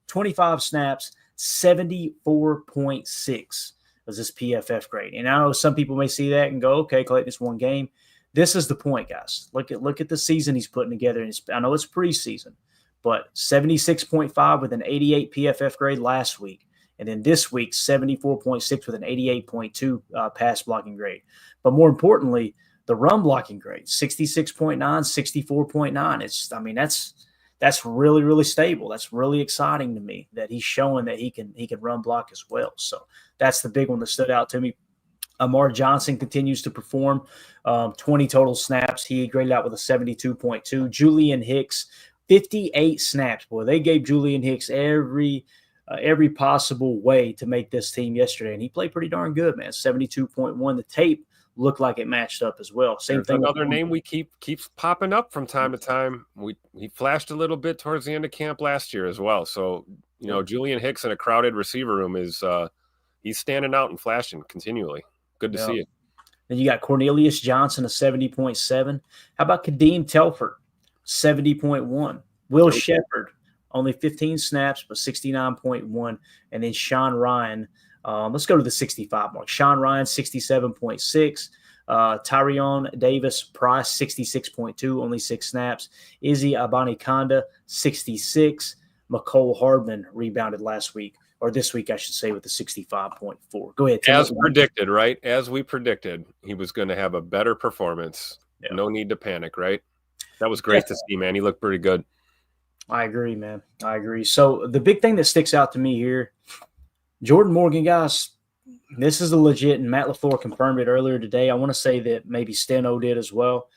25 snaps, 74.6 was this PFF grade. And I know some people may see that and go, okay, Clayton, it's one game. This is the point, guys. Look at the season he's putting together. And I know it's preseason, but 76.5 with an 88 PFF grade last week. And then this week, 74.6 with an 88.2 pass blocking grade. But more importantly, the run blocking grade, 66.9, 64.9. That's really, really stable. That's really exciting to me that he's showing that he can run block as well. So that's the big one that stood out to me. Amar Johnson continues to perform, 20 total snaps. He graded out with a 72.2. Julian Hicks, 58 snaps. Boy, they gave Julian Hicks every possible way to make this team yesterday, and he played pretty darn good, man. 72.1. The tape looked like it matched up as well. Same thing. Another name we keeps popping up from time to time. He flashed a little bit towards the end of camp last year as well. So Julian Hicks in a crowded receiver room is he's standing out and flashing continually. Good to see it. Then you got Cornelius Johnson, a 70.7. How about Kadeem Telford, 70.1. Will Shepard, only 15 snaps, but 69.1. And then Sean Ryan, let's go to the 65 mark. Sean Ryan, 67.6. Tyrion Davis Price, 66.2, only 6 snaps. Izzy Abanikanda, 66. McCole Hardman rebounded last week, or this week, I should say, with the 65.4. Go ahead. As predicted, right? As we predicted, he was going to have a better performance. Yeah. No need to panic, right? That was great to see, man. He looked pretty good. I agree, man. I agree. So the big thing that sticks out to me here, Jordan Morgan, guys, this is a legit, and Matt LaFleur confirmed it earlier today. I want to say that maybe Steno did as well.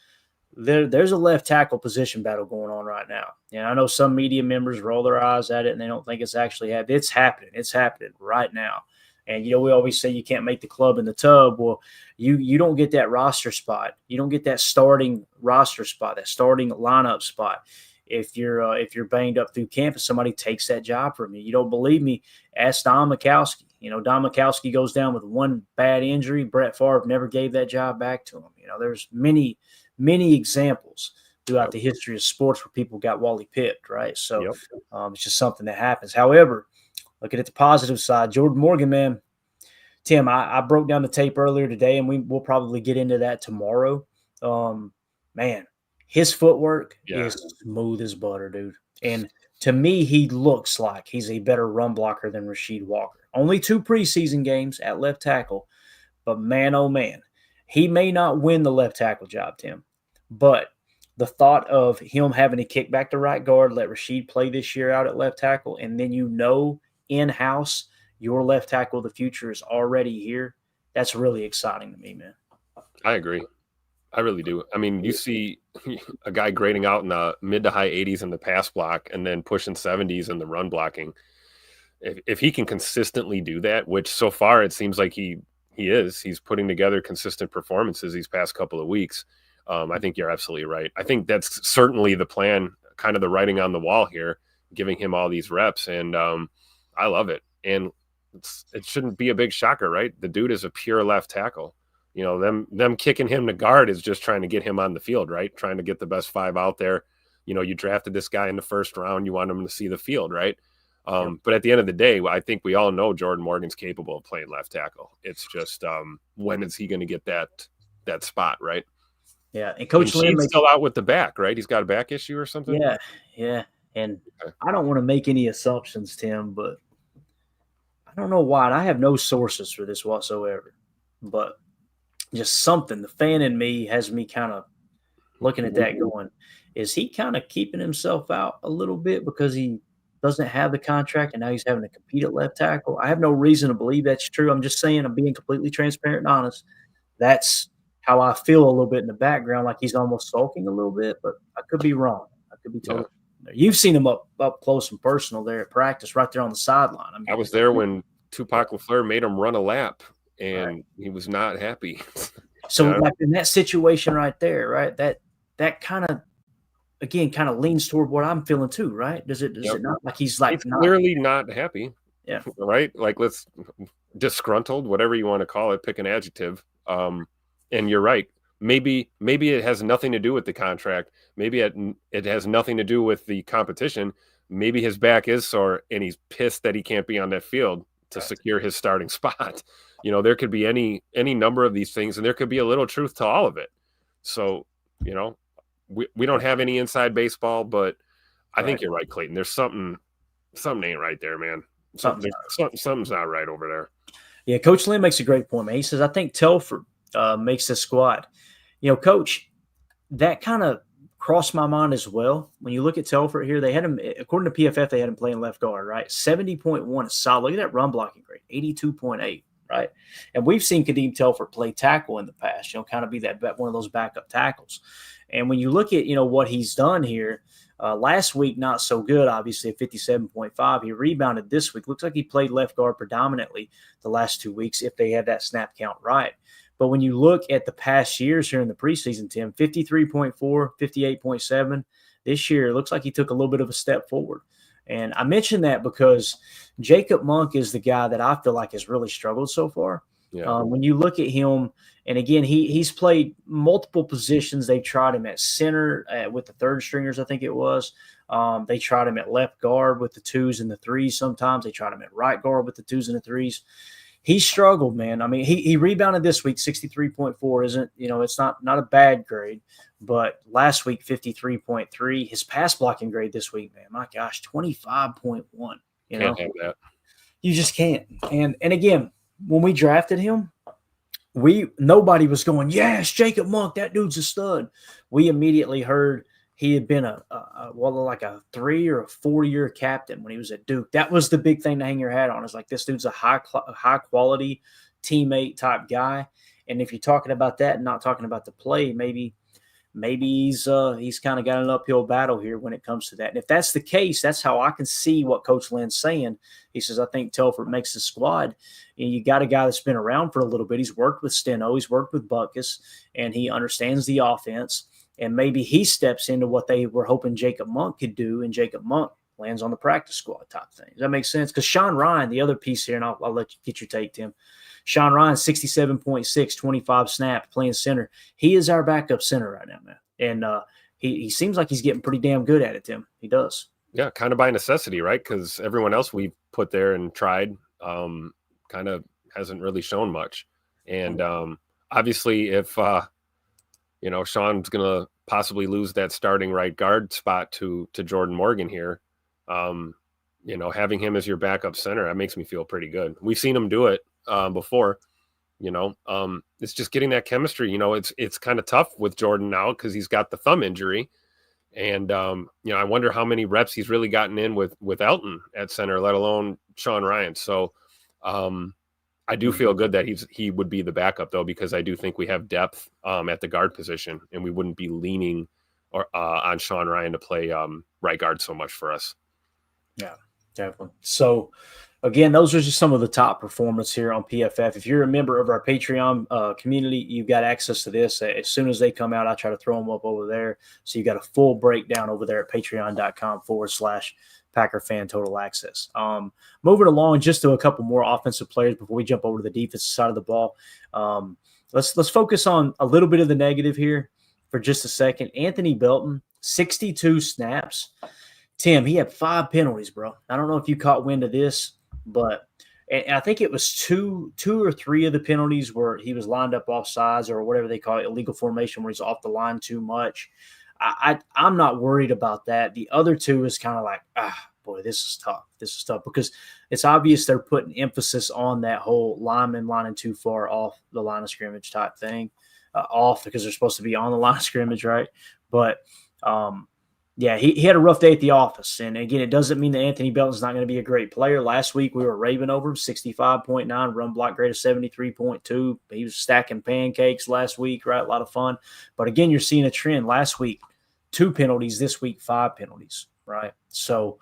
There's a left tackle position battle going on right now. And I know some media members roll their eyes at it and they don't think it's actually happening. It's happening. It's happening right now. And, we always say you can't make the club in the tub. Well, you don't get that roster spot. You don't get that starting roster spot, that starting lineup spot. If you're banged up through camp and somebody takes that job from you. You don't believe me? Ask Don Mikowski. Don Mikowski goes down with one bad injury. Brett Favre never gave that job back to him. There's many examples throughout the history of sports where people got Wally pipped, right? So it's just something that happens. However, looking at the positive side, Jordan Morgan, man, Tim, I broke down the tape earlier today, and we'll probably get into that tomorrow. Man, his footwork is smooth as butter, dude. And to me, he looks like he's a better run blocker than Rasheed Walker. Only 2 preseason games at left tackle, but man, oh man, he may not win the left tackle job, Tim. But the thought of him having to kick back to right guard, let Rasheed play this year out at left tackle, and then in-house your left tackle of the future is already here, that's really exciting to me, man. I agree. I really do. I mean, you see a guy grading out in the mid to high 80s in the pass block and then pushing 70s in the run blocking. If he can consistently do that, which so far it seems like he's putting together consistent performances these past couple of weeks. I think you're absolutely right. I think that's certainly the plan, kind of the writing on the wall here, giving him all these reps. And I love it. And it shouldn't be a big shocker, right? The dude is a pure left tackle. Them kicking him to guard is just trying to get him on the field, right? Trying to get the best 5 out there. You drafted this guy in the first round. You want him to see the field, right? But at the end of the day, I think we all know Jordan Morgan's capable of playing left tackle. It's just when is he going to get that spot, right? Yeah, and Coach Lynn still out with the back, right? He's got a back issue or something. Yeah. And I don't want to make any assumptions, Tim, but I don't know why. And I have no sources for this whatsoever, but just something. The fan in me has me kind of looking at that, going, is he kind of keeping himself out a little bit because he doesn't have the contract and now he's having to compete at left tackle? I have no reason to believe that's true. I'm just saying, I'm being completely transparent and honest. That's how I feel a little bit in the background, like he's almost sulking a little bit, but I could be wrong. I could be totally. You've seen him up close and personal there at practice, right there on the sideline. I was there when Tupac LaFleur made him run a lap, and he was not happy. So, like in that situation right there, right, that kind of, again, kind of leans toward what I'm feeling too, right? Does it not? Like he's clearly not happy. Yeah. Right? Like, let's disgruntled, whatever you want to call it, pick an adjective. And you're right. Maybe it has nothing to do with the contract. Maybe it has nothing to do with the competition. Maybe his back is sore and he's pissed that he can't be on that field to secure his starting spot. There could be any number of these things, and there could be a little truth to all of it. So, we don't have any inside baseball, but I think you're right, Clayton. There's something ain't right there, man. Something's not right over there. Yeah, Coach Lynn makes a great point, man. He says, I think Telford makes the squad. Coach, that kind of crossed my mind as well. When you look at Telford here, they had him, according to PFF, they had him playing left guard, right? 70.1 is solid. Look at that run blocking grade, 82.8, right? And we've seen Kadeem Telford play tackle in the past, kind of be that one of those backup tackles. And when you look at, what he's done here, last week, not so good, obviously, at 57.5. He rebounded this week. Looks like he played left guard predominantly the last 2 weeks if they had that snap count right. But when you look at the past years here in the preseason, Tim, 53.4, 58.7. This year, it looks like he took a little bit of a step forward. And I mention that because Jacob Monk is the guy that I feel like has really struggled so far. Yeah. When you look at him, and again, he's played multiple positions. They've tried him at center with the third stringers, I think it was. They tried him at left guard with the 2s and the 3s sometimes. They tried him at right guard with the 2s and the 3s. He struggled, man. I mean, he rebounded this week, 63.4 isn't, it's not a bad grade, but last week, 53.3. His pass blocking grade this week, man, my gosh, 25.1. Can't have that. You just can't. And again, when we drafted him, nobody was going, yes, Jacob Monk, that dude's a stud. We immediately heard he had been like a 3 or a 4-year captain when he was at Duke. That was the big thing to hang your hat on. It's like, this dude's a high quality teammate type guy. And if you're talking about that and not talking about the play, maybe he's kind of got an uphill battle here when it comes to that. And if that's the case, that's how I can see what Coach Lynn's saying. He says, I think Telford makes the squad. And you got a guy that's been around for a little bit. He's worked with Steno. He's worked with Buckus, and he understands the offense. And maybe he steps into what they were hoping Jacob Monk could do, and Jacob Monk lands on the practice squad type thing. Does that make sense? Because Sean Ryan, the other piece here, and I'll let you get your take, Tim. Sean Ryan, 67.6, 25 snap, playing center. He is our backup center right now, man. And he seems like he's getting pretty damn good at it, Tim. He does. Yeah, kind of by necessity, right? Because everyone else we put there and tried kind of hasn't really shown much. And obviously if Sean's going to possibly lose that starting right guard spot to Jordan Morgan here, having him as your backup center, that makes me feel pretty good. We've seen him do it before, it's just getting that chemistry. It's kind of tough with Jordan now because he's got the thumb injury. And, I wonder how many reps he's really gotten in with Elton at center, let alone Sean Ryan. So I do feel good that he would be the backup, though, because I do think we have depth at the guard position, and we wouldn't be leaning on Sean Ryan to play right guard so much for us. Yeah, definitely. So, again, those are just some of the top performance here on PFF. If you're a member of our Patreon community, you've got access to this. As soon as they come out, I try to throw them up over there. So you got a full breakdown over there at patreon.com/Packer Fan Total Access. Moving along just to a couple more offensive players before we jump over to the defensive side of the ball. Let's focus on a little bit of the negative here for just a second. Anthony Belton, 62 snaps. Tim, he had 5 penalties, bro. I don't know if you caught wind of this, but I think it was two or three of the penalties where he was lined up off sides or whatever they call it, illegal formation, where he's off the line too much. I'm not worried about that. The other 2 is kind of like, boy, this is tough. This is tough because it's obvious they're putting emphasis on that whole lineman lining too far off the line of scrimmage type thing, off because they're supposed to be on the line of scrimmage, right? But yeah, he had a rough day at the office. And again, it doesn't mean that Anthony Belton's not going to be a great player. Last week, we were raving over him, 65.9, run block grade of 73.2. He was stacking pancakes last week, right? A lot of fun. But again, you're seeing a trend. Last week, 2 penalties. This week, 5 penalties, right? So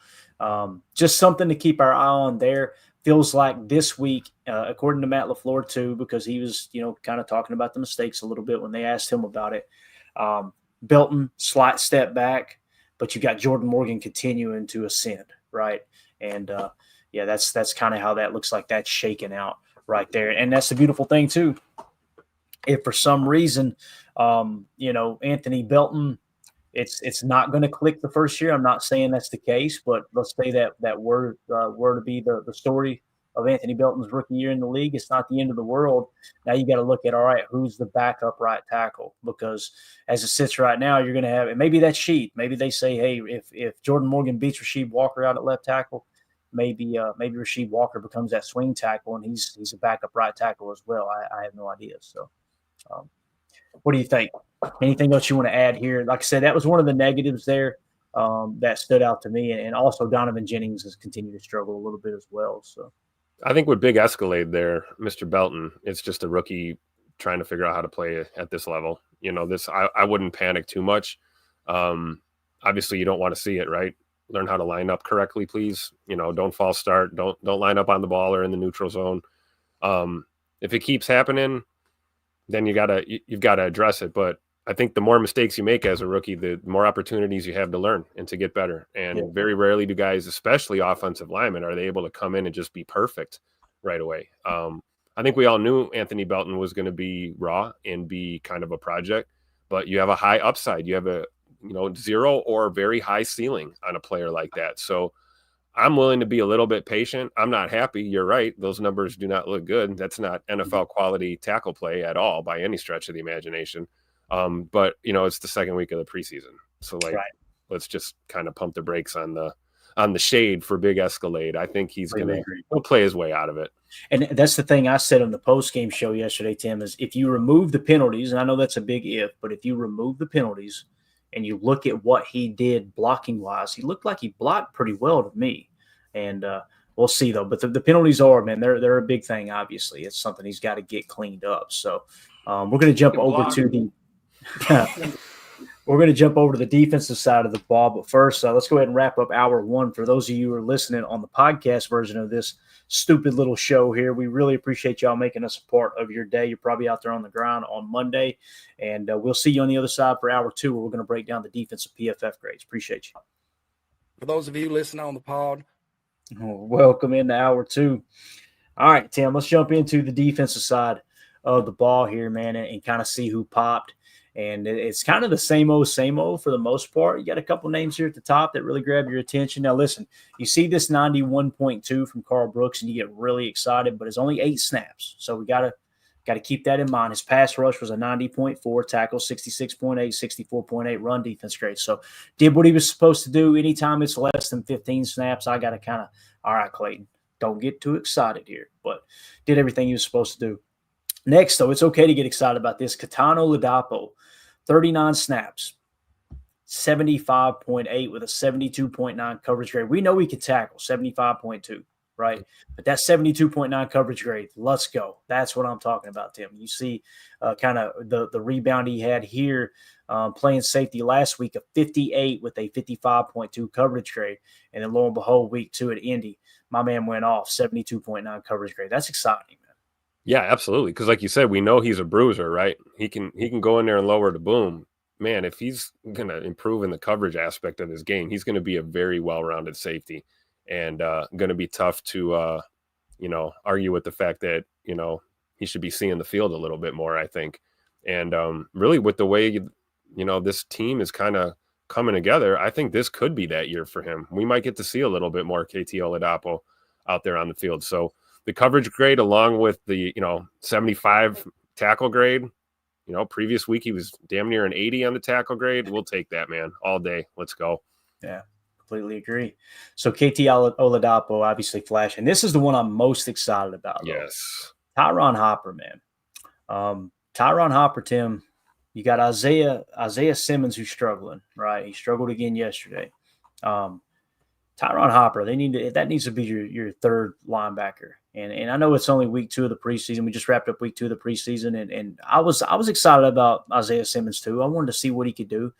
just something to keep our eye on there. Feels like this week, according to Matt LaFleur too, because he was, kind of talking about the mistakes a little bit when they asked him about it. Belton, slight step back. But you got Jordan Morgan continuing to ascend, right? And, that's kind of how that looks like that's shaking out right there. And that's the beautiful thing, too. If for some reason, Anthony Belton, it's not going to click the first year. I'm not saying that's the case, but let's say that were to be the story of Anthony Belton's rookie year in the league. It's not the end of the world. Now you got to look at, all right, who's the backup right tackle? Because as it sits right now, you're going to have – and maybe that's Sheed. Maybe they say, hey, if Jordan Morgan beats Rasheed Walker out at left tackle, maybe Rasheed Walker becomes that swing tackle, and he's a backup right tackle as well. I have no idea. So What do you think? Anything else you want to add here? Like I said, that was one of the negatives there that stood out to me. And also Donovan Jennings has continued to struggle a little bit as well. So I think with big Escalade there, Mr. Belton, it's just a rookie trying to figure out how to play at this level. I wouldn't panic too much. Obviously, you don't want to see it, right? Learn how to line up correctly, please. Don't false start. Don't line up on the ball or in the neutral zone. If it keeps happening, then you've got to address it. But I think the more mistakes you make as a rookie, the more opportunities you have to learn and to get better. And very rarely do guys, especially offensive linemen, are they able to come in and just be perfect right away. I think we all knew Anthony Belton was going to be raw and be kind of a project, but you have a high upside. You have a zero or very high ceiling on a player like that. So I'm willing to be a little bit patient. I'm not happy. You're right. Those numbers do not look good. That's not NFL quality tackle play at all by any stretch of the imagination. But it's the second week of the preseason. So let's just kind of pump the brakes on the shade for big Escalade. I think he'll play his way out of it. And that's the thing I said on the post-game show yesterday, Tim, is if you remove the penalties, and I know that's a big if, but if you remove the penalties and you look at what he did blocking-wise, he looked like he blocked pretty well to me. And we'll see, though. But the penalties are, man, they're a big thing, obviously. It's something he's got to get cleaned up. So we're going to jump over to the we're going to jump over to the defensive side of the ball. But first, let's go ahead and wrap up hour one. For those of you who are listening on the podcast version of this stupid little show here, we really appreciate y'all making us a part of your day. You're probably out there on the ground on Monday, and we'll see you on the other side for hour two, where we're going to break down the defensive PFF grades. Appreciate you. For those of you listening on the pod, welcome into hour two. All right, Tim, let's jump into the defensive side of the ball here, man, and kind of see who popped. And it's kind of the same old for the most part. You got a couple names here at the top that really grab your attention. Now, listen, you see this 91.2 from Carl Brooks, and you get really excited, but it's only 8 snaps. So we got to keep that in mind. His pass rush was a 90.4, tackle 66.8, 64.8, run defense grade. So did what he was supposed to do. Anytime it's less than 15 snaps, I got to kind of, all right, Clayton, don't get too excited here, but did everything he was supposed to do. Next, though, it's okay to get excited about this. Katano Ladapo, 39 snaps, 75.8 with a 72.9 coverage grade. We know he can tackle, 75.2, right? But that 72.9 coverage grade, let's go. That's what I'm talking about, Tim. You see kind of the rebound he had here playing safety last week of 58 with a 55.2 coverage grade. And then lo and behold, week 2 at Indy, my man went off, 72.9 coverage grade. That's exciting, man. Yeah, absolutely. Because like you said, we know he's a bruiser, right? He can go in there and lower the boom. Man, if he's going to improve in the coverage aspect of his game, he's going to be a very well-rounded safety, and going to be tough to, argue with the fact that, he should be seeing the field a little bit more, I think. And really with the way, this team is kind of coming together, I think this could be that year for him. We might get to see a little bit more KT Oladapo out there on the field. So the coverage grade, along with the, 75 tackle grade, previous week he was damn near an 80 on the tackle grade. We'll take that, man, all day. Let's go. Yeah, completely agree. So KT Oladapo obviously flashing. This is the one I'm most excited about. Yes. Tyron Hopper, man. Tyron Hopper, Tim, you got Isaiah Simmons who's struggling, right? He struggled again yesterday. Tyron Hopper, that needs to be your third linebacker. And I know it's only week 2 of the preseason. We just wrapped up week 2 of the preseason, and I was excited about Isaiah Simmons too. I wanted to see what he could do.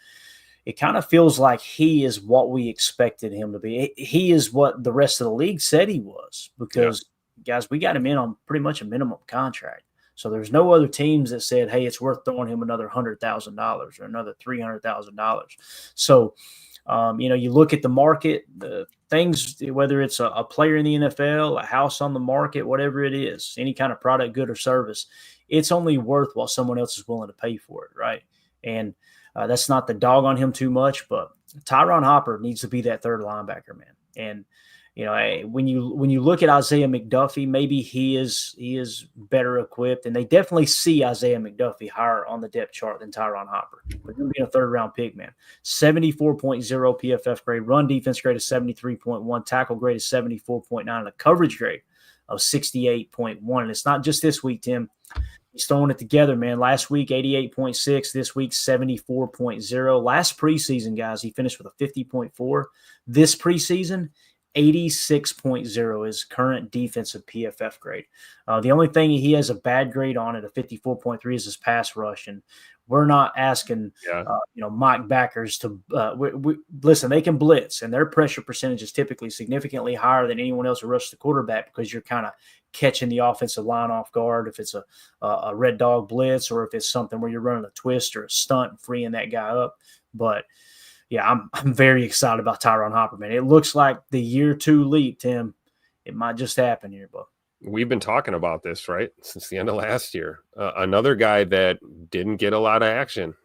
It kind of feels like he is what we expected him to be. He is what the rest of the league said he was, because guys, we got him in on pretty much a minimum contract. So there's no other teams that said, hey, it's worth throwing him another $100,000 or another $300,000. So you look at the market, the things, whether it's a player in the NFL, a house on the market, whatever it is, any kind of product, good or service, it's only worth what someone else is willing to pay for it, right? And that's not the dog on him too much, but Tyron Hopper needs to be that third linebacker, man. And when you look at Isaiah McDuffie, maybe he is better equipped, and they definitely see Isaiah McDuffie higher on the depth chart than Tyron Hopper. But him being a third-round pick, man, 74.0 PFF grade, run defense grade is 73.1, tackle grade is 74.9, and a coverage grade of 68.1. And it's not just this week, Tim. He's throwing it together, man. Last week, 88.6. This week, 74.0. Last preseason, guys, he finished with a 50.4. This preseason, 86.0 is current defensive PFF grade. The only thing he has a bad grade on at a 54.3 is his pass rush. And we're not asking, Mike backers to listen. They can blitz, and their pressure percentage is typically significantly higher than anyone else who rushes the quarterback because you're kind of catching the offensive line off guard if it's a red dog blitz or if it's something where you're running a twist or a stunt and freeing that guy up. But yeah, I'm very excited about Tyron Hopper, man. It looks like the year 2 leap, Tim. It might just happen here, but. We've been talking about this, right, since the end of last year. Another guy that didn't get a lot of action.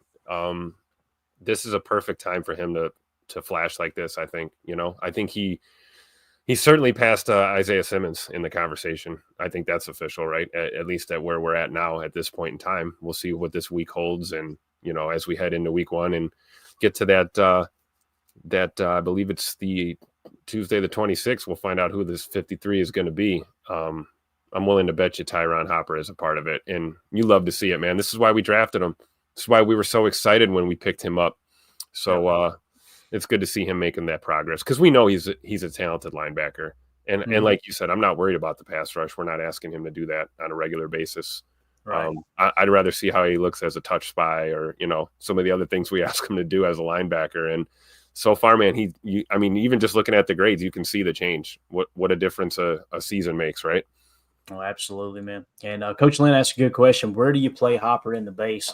This is a perfect time for him to flash like this, I think. I think he certainly passed Isaiah Simmons in the conversation. I think that's official, right? At least at where we're at now at this point in time. We'll see what this week holds. And, as we head into week 1 and get to that I believe it's the Tuesday, the 26th, we'll find out who this 53 is going to be. I'm willing to bet you Tyron Hopper is a part of it. And you love to see it, man. This is why we drafted him. This is why we were so excited when we picked him up. So it's good to see him making that progress because we know he's a talented linebacker. And like you said, I'm not worried about the pass rush. We're not asking him to do that on a regular basis. Right. I'd rather see how he looks as a touch spy or, some of the other things we ask him to do as a linebacker. And so far, man, even just looking at the grades, you can see the change. What a difference a season makes, right? Oh, absolutely, man. And Coach Lynn asked a good question. Where do you play Hopper in the base?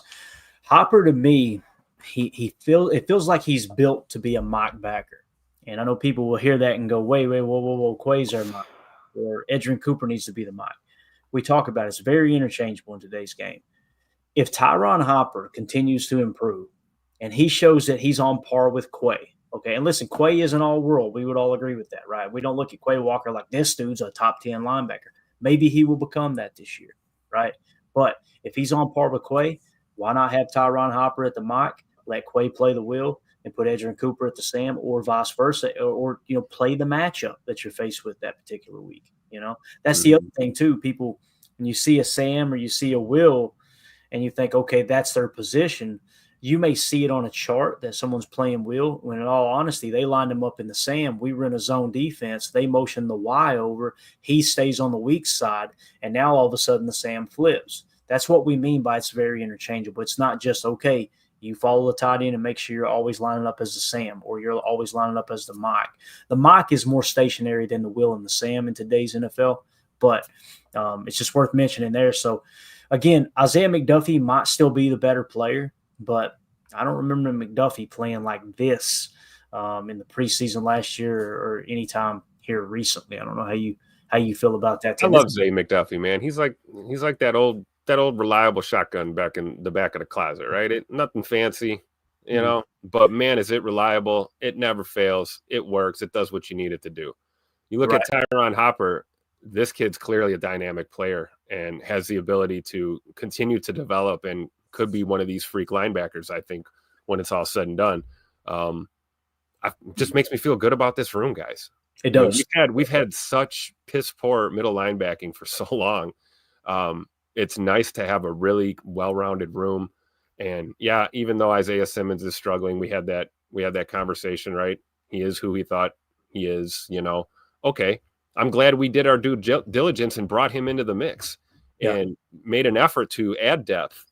Hopper, to me, it feels like he's built to be a mock backer. And I know people will hear that and go, wait, whoa, Quay's our mock. Or Edgerrin Cooper needs to be the mock. We talk about it's very interchangeable in today's game. If Tyron Hopper continues to improve and he shows that he's on par with Quay, okay, and listen, Quay isn't all world. We would all agree with that, right? We don't look at Quay Walker like this dude's a top 10 linebacker. Maybe he will become that this year, right? But if he's on par with Quay, why not have Tyron Hopper at the mock, let Quay play the wheel, and put Edgerrin Cooper at the Sam, or vice versa, or play the matchup that you're faced with that particular week. That's the other thing too. People, when you see a Sam or you see a Will, and you think, okay, that's their position, you may see it on a chart that someone's playing Will, when in all honesty, they lined him up in the Sam. We run a zone defense. They motion the Y over. He stays on the weak side, and now all of a sudden the Sam flips. That's what we mean by it's very interchangeable. It's not just, okay, you follow the tight end and make sure you're always lining up as the Sam or you're always lining up as the Mike. The Mike is more stationary than the Will and the Sam in today's NFL, but it's just worth mentioning there. So, again, Isaiah McDuffie might still be the better player, but I don't remember McDuffie playing like this in the preseason last year or any time here recently. I don't know how you feel about that. I love Zay McDuffie, man. He's like that old reliable shotgun back in the back of the closet, right? Nothing fancy, but man, is it reliable. It never fails. It works. It does what you need it to do. You look at Tyron Hopper, this kid's clearly a dynamic player and has the ability to continue to develop and could be one of these freak linebackers, I think, when it's all said and done. Just makes me feel good about this room, guys. It does. We've had such piss poor middle linebacking for so long. It's nice to have a really well-rounded room. And yeah, even though Isaiah Simmons is struggling, we had that conversation, right? He is who he thought he is, Okay, I'm glad we did our due diligence and brought him into the mix and made an effort to add depth.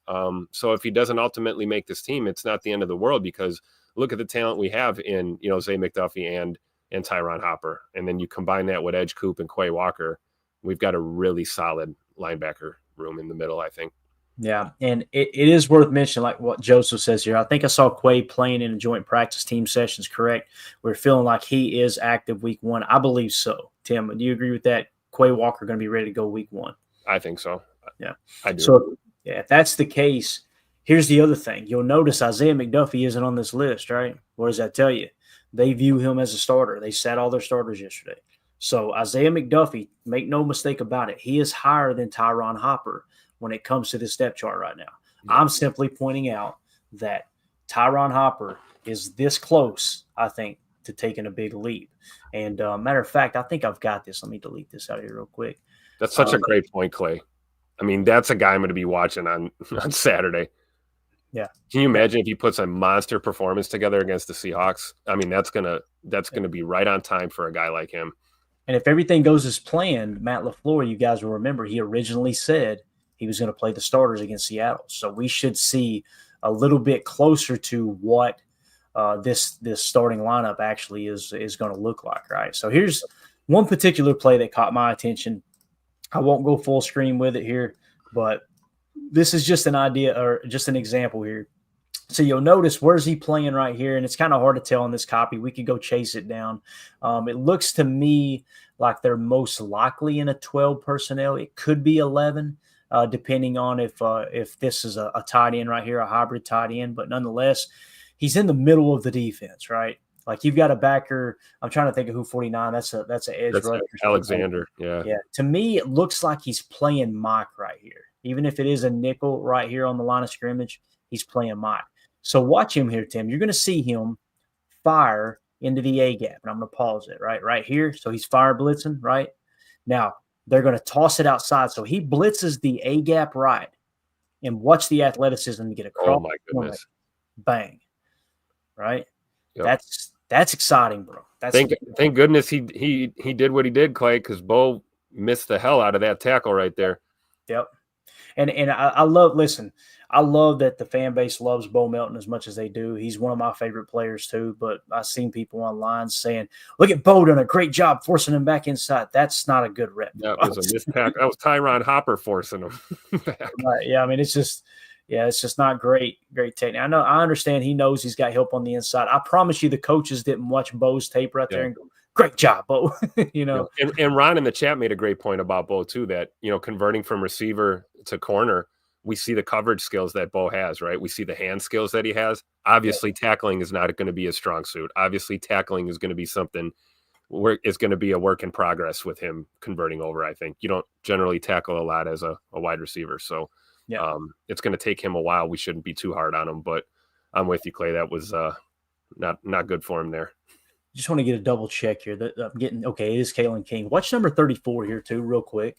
So if he doesn't ultimately make this team, it's not the end of the world, because look at the talent we have in, Zay McDuffie and Tyron Hopper. And then you combine that with Edge Coop and Quay Walker. We've got a really solid linebacker room in the middle, I think. Yeah, and it is worth mentioning, like what Joseph says here. I think I saw Quay playing in a joint practice team sessions, correct? We're feeling like he is active week 1. I believe so. Tim, do you agree with that? Quay Walker going to be ready to go week 1? I think so. Yeah. I do. So, if that's the case, here's the other thing. You'll notice Isaiah McDuffie isn't on this list, right? What does that tell you? They view him as a starter. They sat all their starters yesterday. So Isaiah McDuffie, make no mistake about it, he is higher than Tyron Hopper when it comes to this depth chart right now. Yeah. I'm simply pointing out that Tyron Hopper is this close, I think, to taking a big leap. And matter of fact, I think I've got this. Let me delete this out of here real quick. That's such a great point, Clay. I mean, that's a guy I'm going to be watching on Saturday. Yeah. Can you imagine if he puts a monster performance together against the Seahawks? I mean, that's gonna be right on time for a guy like him. And if everything goes as planned, Matt LaFleur, you guys will remember, he originally said he was going to play the starters against Seattle. So we should see a little bit closer to what this starting lineup actually is going to look like, right? So here's one particular play that caught my attention. I won't go full screen with it here, but this is just an idea or just an example here. So you'll notice, where's he playing right here? And it's kind of hard to tell in this copy. We could go chase it down. It looks to me like they're most likely in a 12 personnel. It could be 11, depending on if this is a tight end right here, a hybrid tight end. But nonetheless, he's in the middle of the defense, right? Like you've got a backer. I'm trying to think of who 49. That's an edge rusher. Alexander. Yeah. To me, it looks like he's playing Mike right here. Even if it is a nickel right here on the line of scrimmage, he's playing Mike. So watch him here, Tim. You're going to see him fire into the A gap. And I'm going to pause it right here. So he's fire blitzing, right? Now, they're going to toss it outside. So he blitzes the A gap right. And watch the athleticism to get across. Oh, my goodness. Bang. Right? Yep. That's exciting, bro. Thank goodness he did what he did, Clay, because Bo missed the hell out of that tackle right there. Yep. And I love that the fan base loves Bo Melton as much as they do. He's one of my favorite players too, but I've seen people online saying, look at Bo doing a great job forcing him back inside. That's not a good rep. That was a missed tackle. That was Tyron Hopper forcing him back. Right. Yeah, I mean, it's just not great technique. I understand he knows he's got help on the inside. I promise you the coaches didn't watch Bo's tape right there and go, great job, Bo. And Ron in the chat made a great point about Bo too, that, converting from receiver to corner, we see the coverage skills that Bo has, right? We see the hand skills that he has. Obviously, tackling is not going to be a strong suit. Obviously, tackling is going to be something where it's going to be a work in progress with him converting over. I think you don't generally tackle a lot as a wide receiver. So it's going to take him a while. We shouldn't be too hard on him, but I'm with you, Clay. That was not good for him there. Just want to get a double check here. It is Kalen King. Watch number 34 here too, real quick.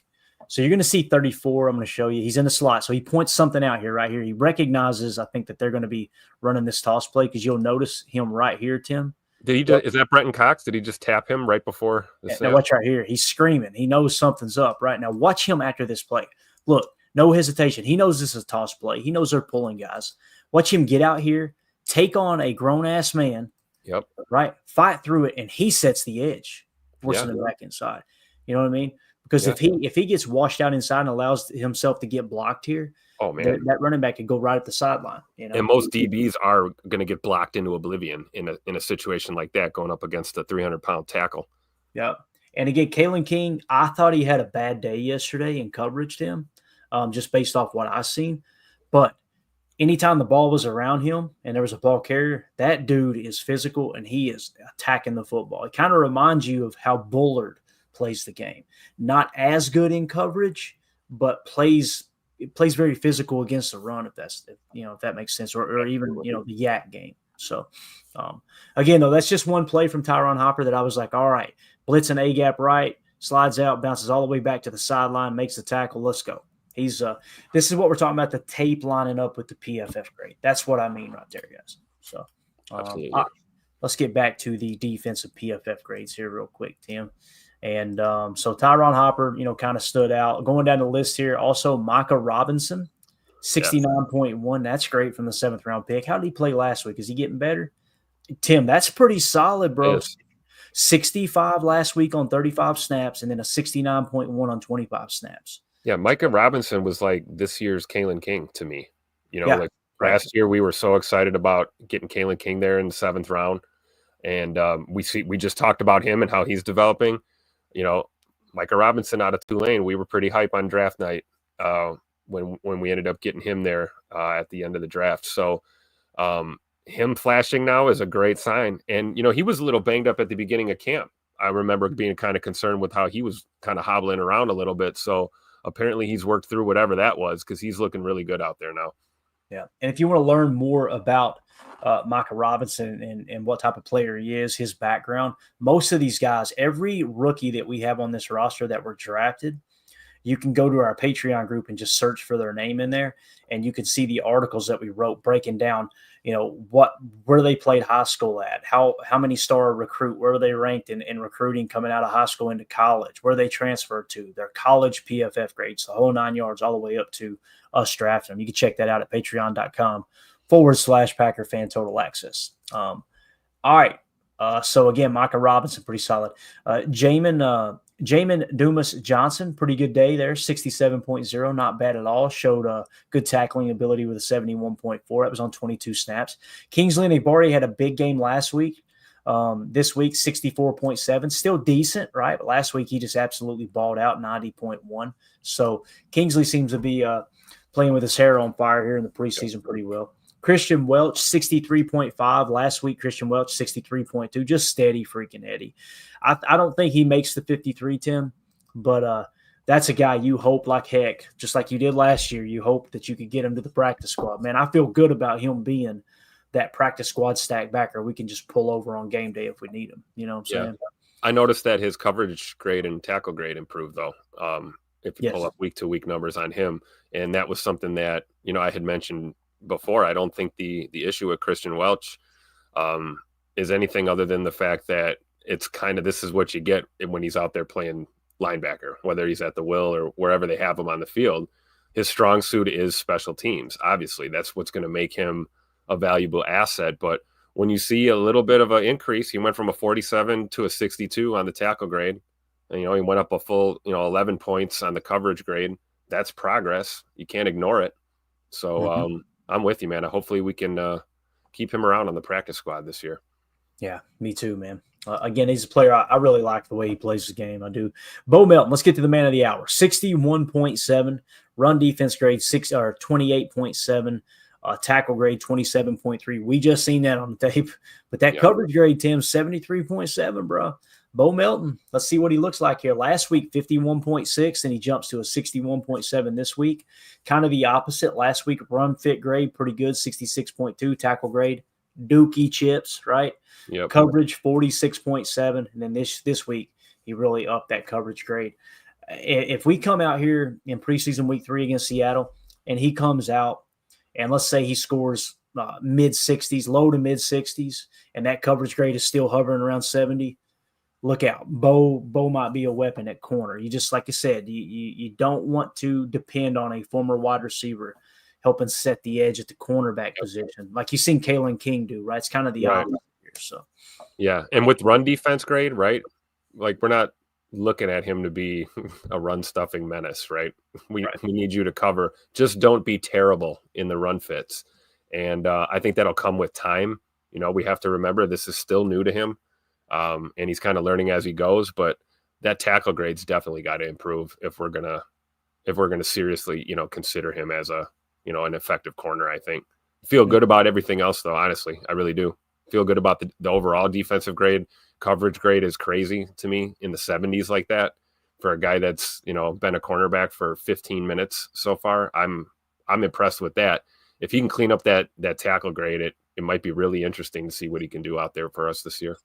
So you're going to see 34. I'm going to show you. He's in the slot. So he points something out here, right here. He recognizes, I think, that they're going to be running this toss play because you'll notice him right here, Tim. Is that Brenton Cox? Did he just tap him right before the snap? Now watch right here. He's screaming. He knows something's up right now. Watch him after this play. Look, no hesitation. He knows this is a toss play. He knows they're pulling guys. Watch him get out here, take on a grown-ass man. Yep. Right? Fight through it, and he sets the edge, forcing him back inside. You know what I mean? Because if he gets washed out inside and allows himself to get blocked here, oh man, that running back could go right at the sideline. And most DBs are going to get blocked into oblivion in a situation like that, going up against a 300-pound tackle. Yeah. And again, Kalen King, I thought he had a bad day yesterday in coverage, Tim, just based off what I've seen. But anytime the ball was around him and there was a ball carrier, that dude is physical and he is attacking the football. It kind of reminds you of how Bullard plays the game. Not as good in coverage, but plays very physical against the run, if that makes sense, or even the yak game. So again, though, that's just one play from Tyron Hopper that I was like, all right, blitz an A gap right, slides out, bounces all the way back to the sideline, makes the tackle. Let's go. He's this is what we're talking about, the tape lining up with the PFF grade. That's what I mean right there, guys. So let's get back to the defensive PFF grades here real quick, Tim. And so Tyron Hopper, kind of stood out. Going down the list here, also Micah Robinson, 69.1. That's great from the 7th round pick. How did he play last week? Is he getting better? Tim, that's pretty solid, bro. 65 last week on 35 snaps, and then a 69.1 on 25 snaps. Yeah, Micah Robinson was like this year's Kalen King to me. Last year we were so excited about getting Kalen King there in the 7th round. And we just talked about him and how he's developing. Micah Robinson out of Tulane, we were pretty hype on draft night when we ended up getting him there at the end of the draft. So him flashing now is a great sign. And, he was a little banged up at the beginning of camp. I remember being kind of concerned with how he was kind of hobbling around a little bit. So apparently he's worked through whatever that was because he's looking really good out there now. Yeah. And if you want to learn more about Micah Robinson and what type of player he is, his background, most of these guys, every rookie that we have on this roster that were drafted you can go to our Patreon group and just search for their name in there, and you can see the articles that we wrote breaking down, where they played high school at, how many star recruit, where they ranked in recruiting coming out of high school into college, where they transferred to, their college PFF grades, the whole 9 yards, all the way up to us drafting them. You can check that out at patreon.com/Packer Fan Total Access. All right. So again, Micah Robinson, pretty solid. Jamin Dumas Johnson, pretty good day there, 67.0, not bad at all. Showed good tackling ability with a 71.4. It was on 22 snaps. Kingsley Enagbare had a big game last week. This week, 64.7, still decent, right? But last week, he just absolutely balled out, 90.1. So Kingsley seems to be playing with his hair on fire here in the preseason pretty well. Christian Welch, 63.5. Last week, Christian Welch, 63.2. Just steady freaking Eddie. I don't think he makes the 53, Tim, but that's a guy you hope like heck, just like you did last year, you hope that you could get him to the practice squad. Man, I feel good about him being that practice squad stack backer we can just pull over on game day if we need him. You know what I'm saying? I noticed that his coverage grade and tackle grade improved, though, if you pull up week-to-week numbers on him. And that was something that, I had mentioned before. I don't think the issue with Christian Welch is anything other than the fact that it's kind of, this is what you get when he's out there playing linebacker, whether he's at the will or wherever they have him on the field. His strong suit is special teams. Obviously, that's what's going to make him a valuable asset. But when you see a little bit of an increase, he went from a 47 to a 62 on the tackle grade. And, he went up a full, 11 points on the coverage grade. That's progress. You can't ignore it. So, I'm with you, man. Hopefully we can keep him around on the practice squad this year. Yeah, me too, man. Again, he's a player. I really like the way he plays his game. I do. Bo Melton, let's get to the man of the hour. 61.7, run defense grade 28.7, tackle grade 27.3. We just seen that on the tape. But that coverage grade, Tim, 73.7, bro. Bo Melton, let's see what he looks like here. Last week, 51.6, and he jumps to a 61.7 this week. Kind of the opposite. Last week, run fit grade, pretty good, 66.2. Tackle grade, dookie chips, right? Yep. Coverage, 46.7. And then this week, he really upped that coverage grade. If we come out here in preseason week 3 against Seattle, and he comes out, and let's say he scores mid-60s, low to mid-60s, and that coverage grade is still hovering around 70, look out. Bo might be a weapon at corner. You just, like I said, you don't want to depend on a former wide receiver helping set the edge at the cornerback position, like you've seen Kalen King do, right? It's kind of the opposite here. So, yeah, and with run defense grade, right? Like, we're not looking at him to be a run stuffing menace, right? We need you to cover. Just don't be terrible in the run fits, and I think that'll come with time. We have to remember this is still new to him. And he's kind of learning as he goes, but that tackle grade's definitely got to improve if we're gonna seriously, consider him as a, an effective corner. I think. Feel good about everything else, though. Honestly, I really do. Feel good about the overall defensive grade. Coverage grade is crazy to me, in the 70s like that for a guy that's been a cornerback for 15 minutes so far. I'm impressed with that. If he can clean up that tackle grade, it might be really interesting to see what he can do out there for us this year.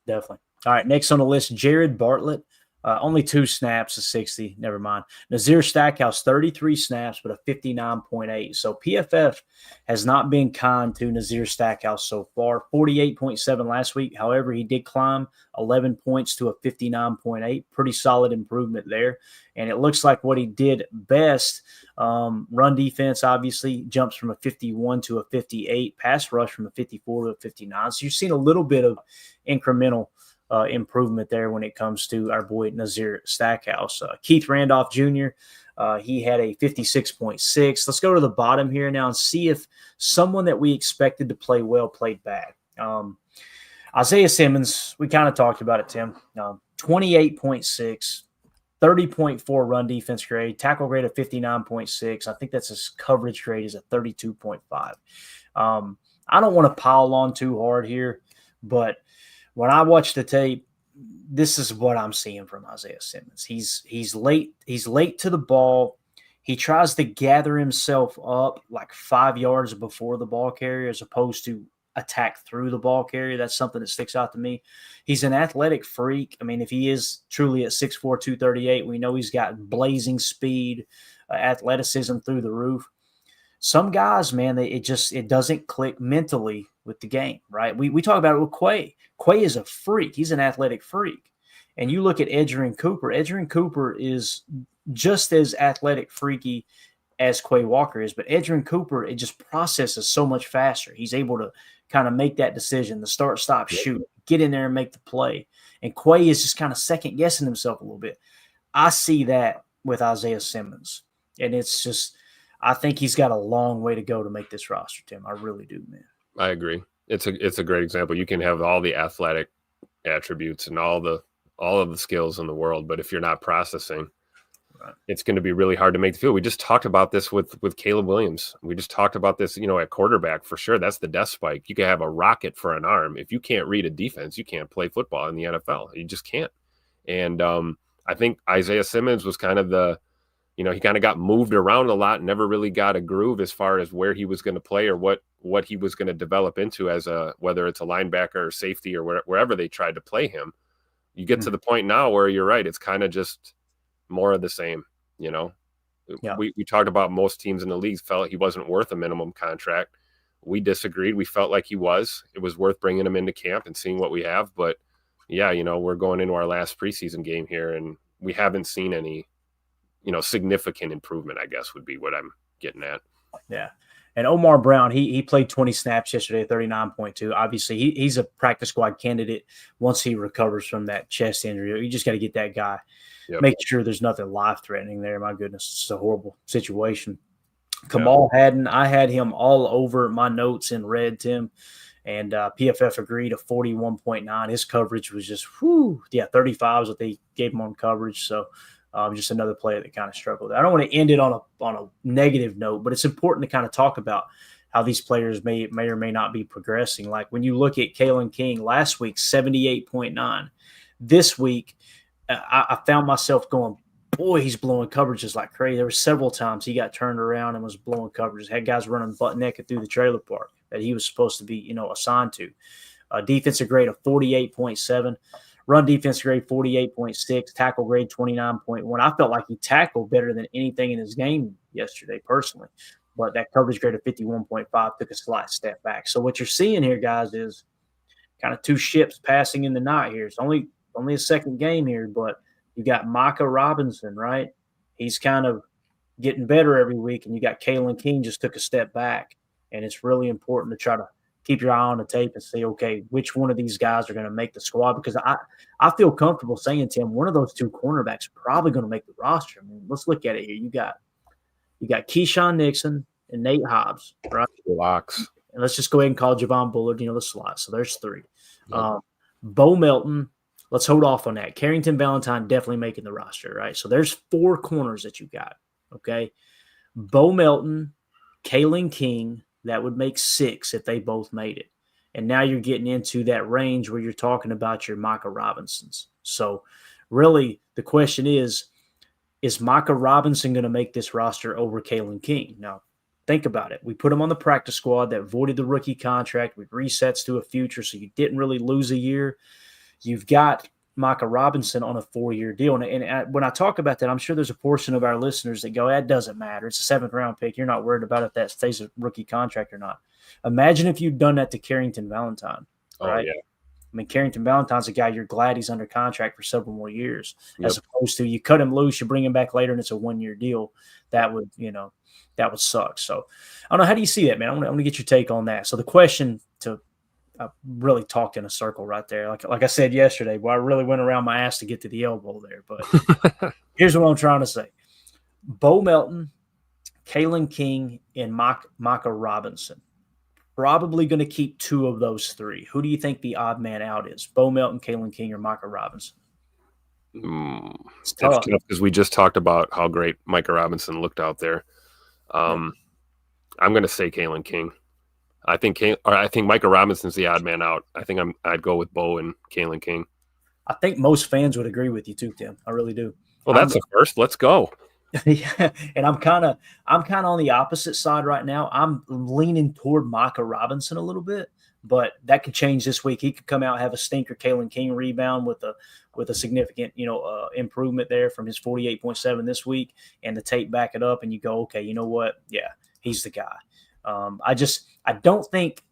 Definitely. All right, next on the list, Jared Bartlett. Only 2 snaps, a 60. Never mind. Nazir Stackhouse, 33 snaps, but a 59.8. So PFF has not been kind to Nazir Stackhouse so far. 48.7 last week. However, he did climb 11 points to a 59.8. Pretty solid improvement there. And it looks like what he did best, run defense, obviously, jumps from a 51 to a 58. Pass rush from a 54 to a 59. So you've seen a little bit of incremental improvement there when it comes to our boy Nazir Stackhouse. Keith Randolph Jr., he had a 56.6. Let's go to the bottom here now and see if someone that we expected to play well played bad. Isaiah Simmons, we kind of talked about it, Tim. 28.6, 30.4 run defense grade, tackle grade of 59.6. I think that's his coverage grade is a 32.5. I don't want to pile on too hard here, but when I watch the tape, this is what I'm seeing from Isaiah Simmons. He's late. He's late to the ball. He tries to gather himself up like 5 yards before the ball carrier, as opposed to attack through the ball carrier. That's something that sticks out to me. He's an athletic freak. I mean, if he is truly at 6'4", 238, we know he's got blazing speed, athleticism through the roof. Some guys, man, it doesn't click mentally with the game, right? We talk about it with Quay. Quay is a freak. He's an athletic freak. And you look at Edgerrin Cooper. Edgerrin Cooper is just as athletic freaky as Quay Walker is, but Edgerrin Cooper, it just processes so much faster. He's able to kind of make that decision, the start, stop, shoot, get in there and make the play. And Quay is just kind of second guessing himself a little bit. I see that with Isaiah Simmons. And it's just, I think he's got a long way to go to make this roster, Tim. I really do, man. I agree. It's a great example. You can have all the athletic attributes and all of the skills in the world, but if you're not processing, it's going to be really hard to make the field. We just talked about this with Caleb Williams. We just talked about this, at quarterback for sure. That's the death spike. You can have a rocket for an arm. If you can't read a defense, you can't play football in the NFL. You just can't. And I think Isaiah Simmons was kind of he kind of got moved around a lot, never really got a groove as far as where he was going to play or what he was going to develop into as whether it's a linebacker or safety or wherever they tried to play him. You get to the point now where you're right. It's kind of just more of the same, Yeah. We talked about most teams in the league felt he wasn't worth a minimum contract. We disagreed. We felt like he was. It was worth bringing him into camp and seeing what we have. But, yeah, we're going into our last preseason game here, and we haven't seen any, significant improvement, I guess, would be what I'm getting at. Yeah. And Omar Brown, he played 20 snaps yesterday, 39.2. Obviously, he's a practice squad candidate once he recovers from that chest injury. You just got to get that guy. Yep. Make sure there's nothing life-threatening there. My goodness, it's a horrible situation. Kamal Hadden, I had him all over my notes in red, Tim, and PFF agreed a 41.9. His coverage was just, 35 is what they gave him on coverage. So just another player that kind of struggled. I don't want to end it on a negative note, but it's important to kind of talk about how these players may or may not be progressing. Like when you look at Kalen King last week, 78.9. This week, I found myself going, boy, he's blowing coverages like crazy. There were several times he got turned around and was blowing coverages. Had guys running butt naked through the trailer park that he was supposed to be, assigned to. Defensive grade of 48.7. Run defense grade 48.6, tackle grade 29.1. I felt like he tackled better than anything in his game yesterday, personally. But that coverage grade of 51.5 took a slight step back. So what you're seeing here, guys, is kind of two ships passing in the night here. It's only a second game here, but you got Micah Robinson, right? He's kind of getting better every week, and you got Kalen King just took a step back. And it's really important to try to keep your eye on the tape and say, okay, which one of these guys are going to make the squad? Because I feel comfortable saying, Tim, one of those two cornerbacks are probably going to make the roster. I mean, let's look at it here. You got Keyshawn Nixon and Nate Hobbs, right? Locks. And let's just go ahead and call Javon Bullard, the slot. So there's three. Yep. Bo Melton, let's hold off on that. Carrington Valentine definitely making the roster, right? So there's four corners that you got, okay? Bo Melton, Kalen King, that would make six if they both made it. And now you're getting into that range where you're talking about your Micah Robinsons. So really the question is Micah Robinson going to make this roster over Kalen King? Now, think about it. We put him on the practice squad that voided the rookie contract with resets to a future, so you didn't really lose a year. You've got Micah Robinson on a 4-year deal. And when I talk about that, I'm sure there's a portion of our listeners that go, that doesn't matter. It's a 7th-round pick. You're not worried about if that stays a rookie contract or not. Imagine if you'd done that to Carrington Valentine. Right? Oh, yeah. I mean, Carrington Valentine's a guy you're glad he's under contract for several more years, as opposed to you cut him loose, you bring him back later, and it's a 1-year deal. That would suck. So I don't know. How do you see that, man? I want to get your take on that. So the question I really talked in a circle right there. Like I said yesterday, I really went around my ass to get to the elbow there. But here's what I'm trying to say. Bo Melton, Kalen King, and Micah Robinson. Probably going to keep two of those three. Who do you think the odd man out is? Bo Melton, Kalen King, or Micah Robinson? It's tough because we just talked about how great Micah Robinson looked out there. I'm going to say Kalen King. I think Micah Robinson's the odd man out. I think I'd go with Bo and Kalen King. I think most fans would agree with you too, Tim. I really do. Well, that's a first. Let's go. Yeah, and I'm kind of on the opposite side right now. I'm leaning toward Micah Robinson a little bit, but that could change this week. He could come out, have a stinker Kalen King rebound with a significant improvement there from his 48.7 this week, and the tape back it up, and you go, okay, you know what? Yeah, he's the guy. I don't think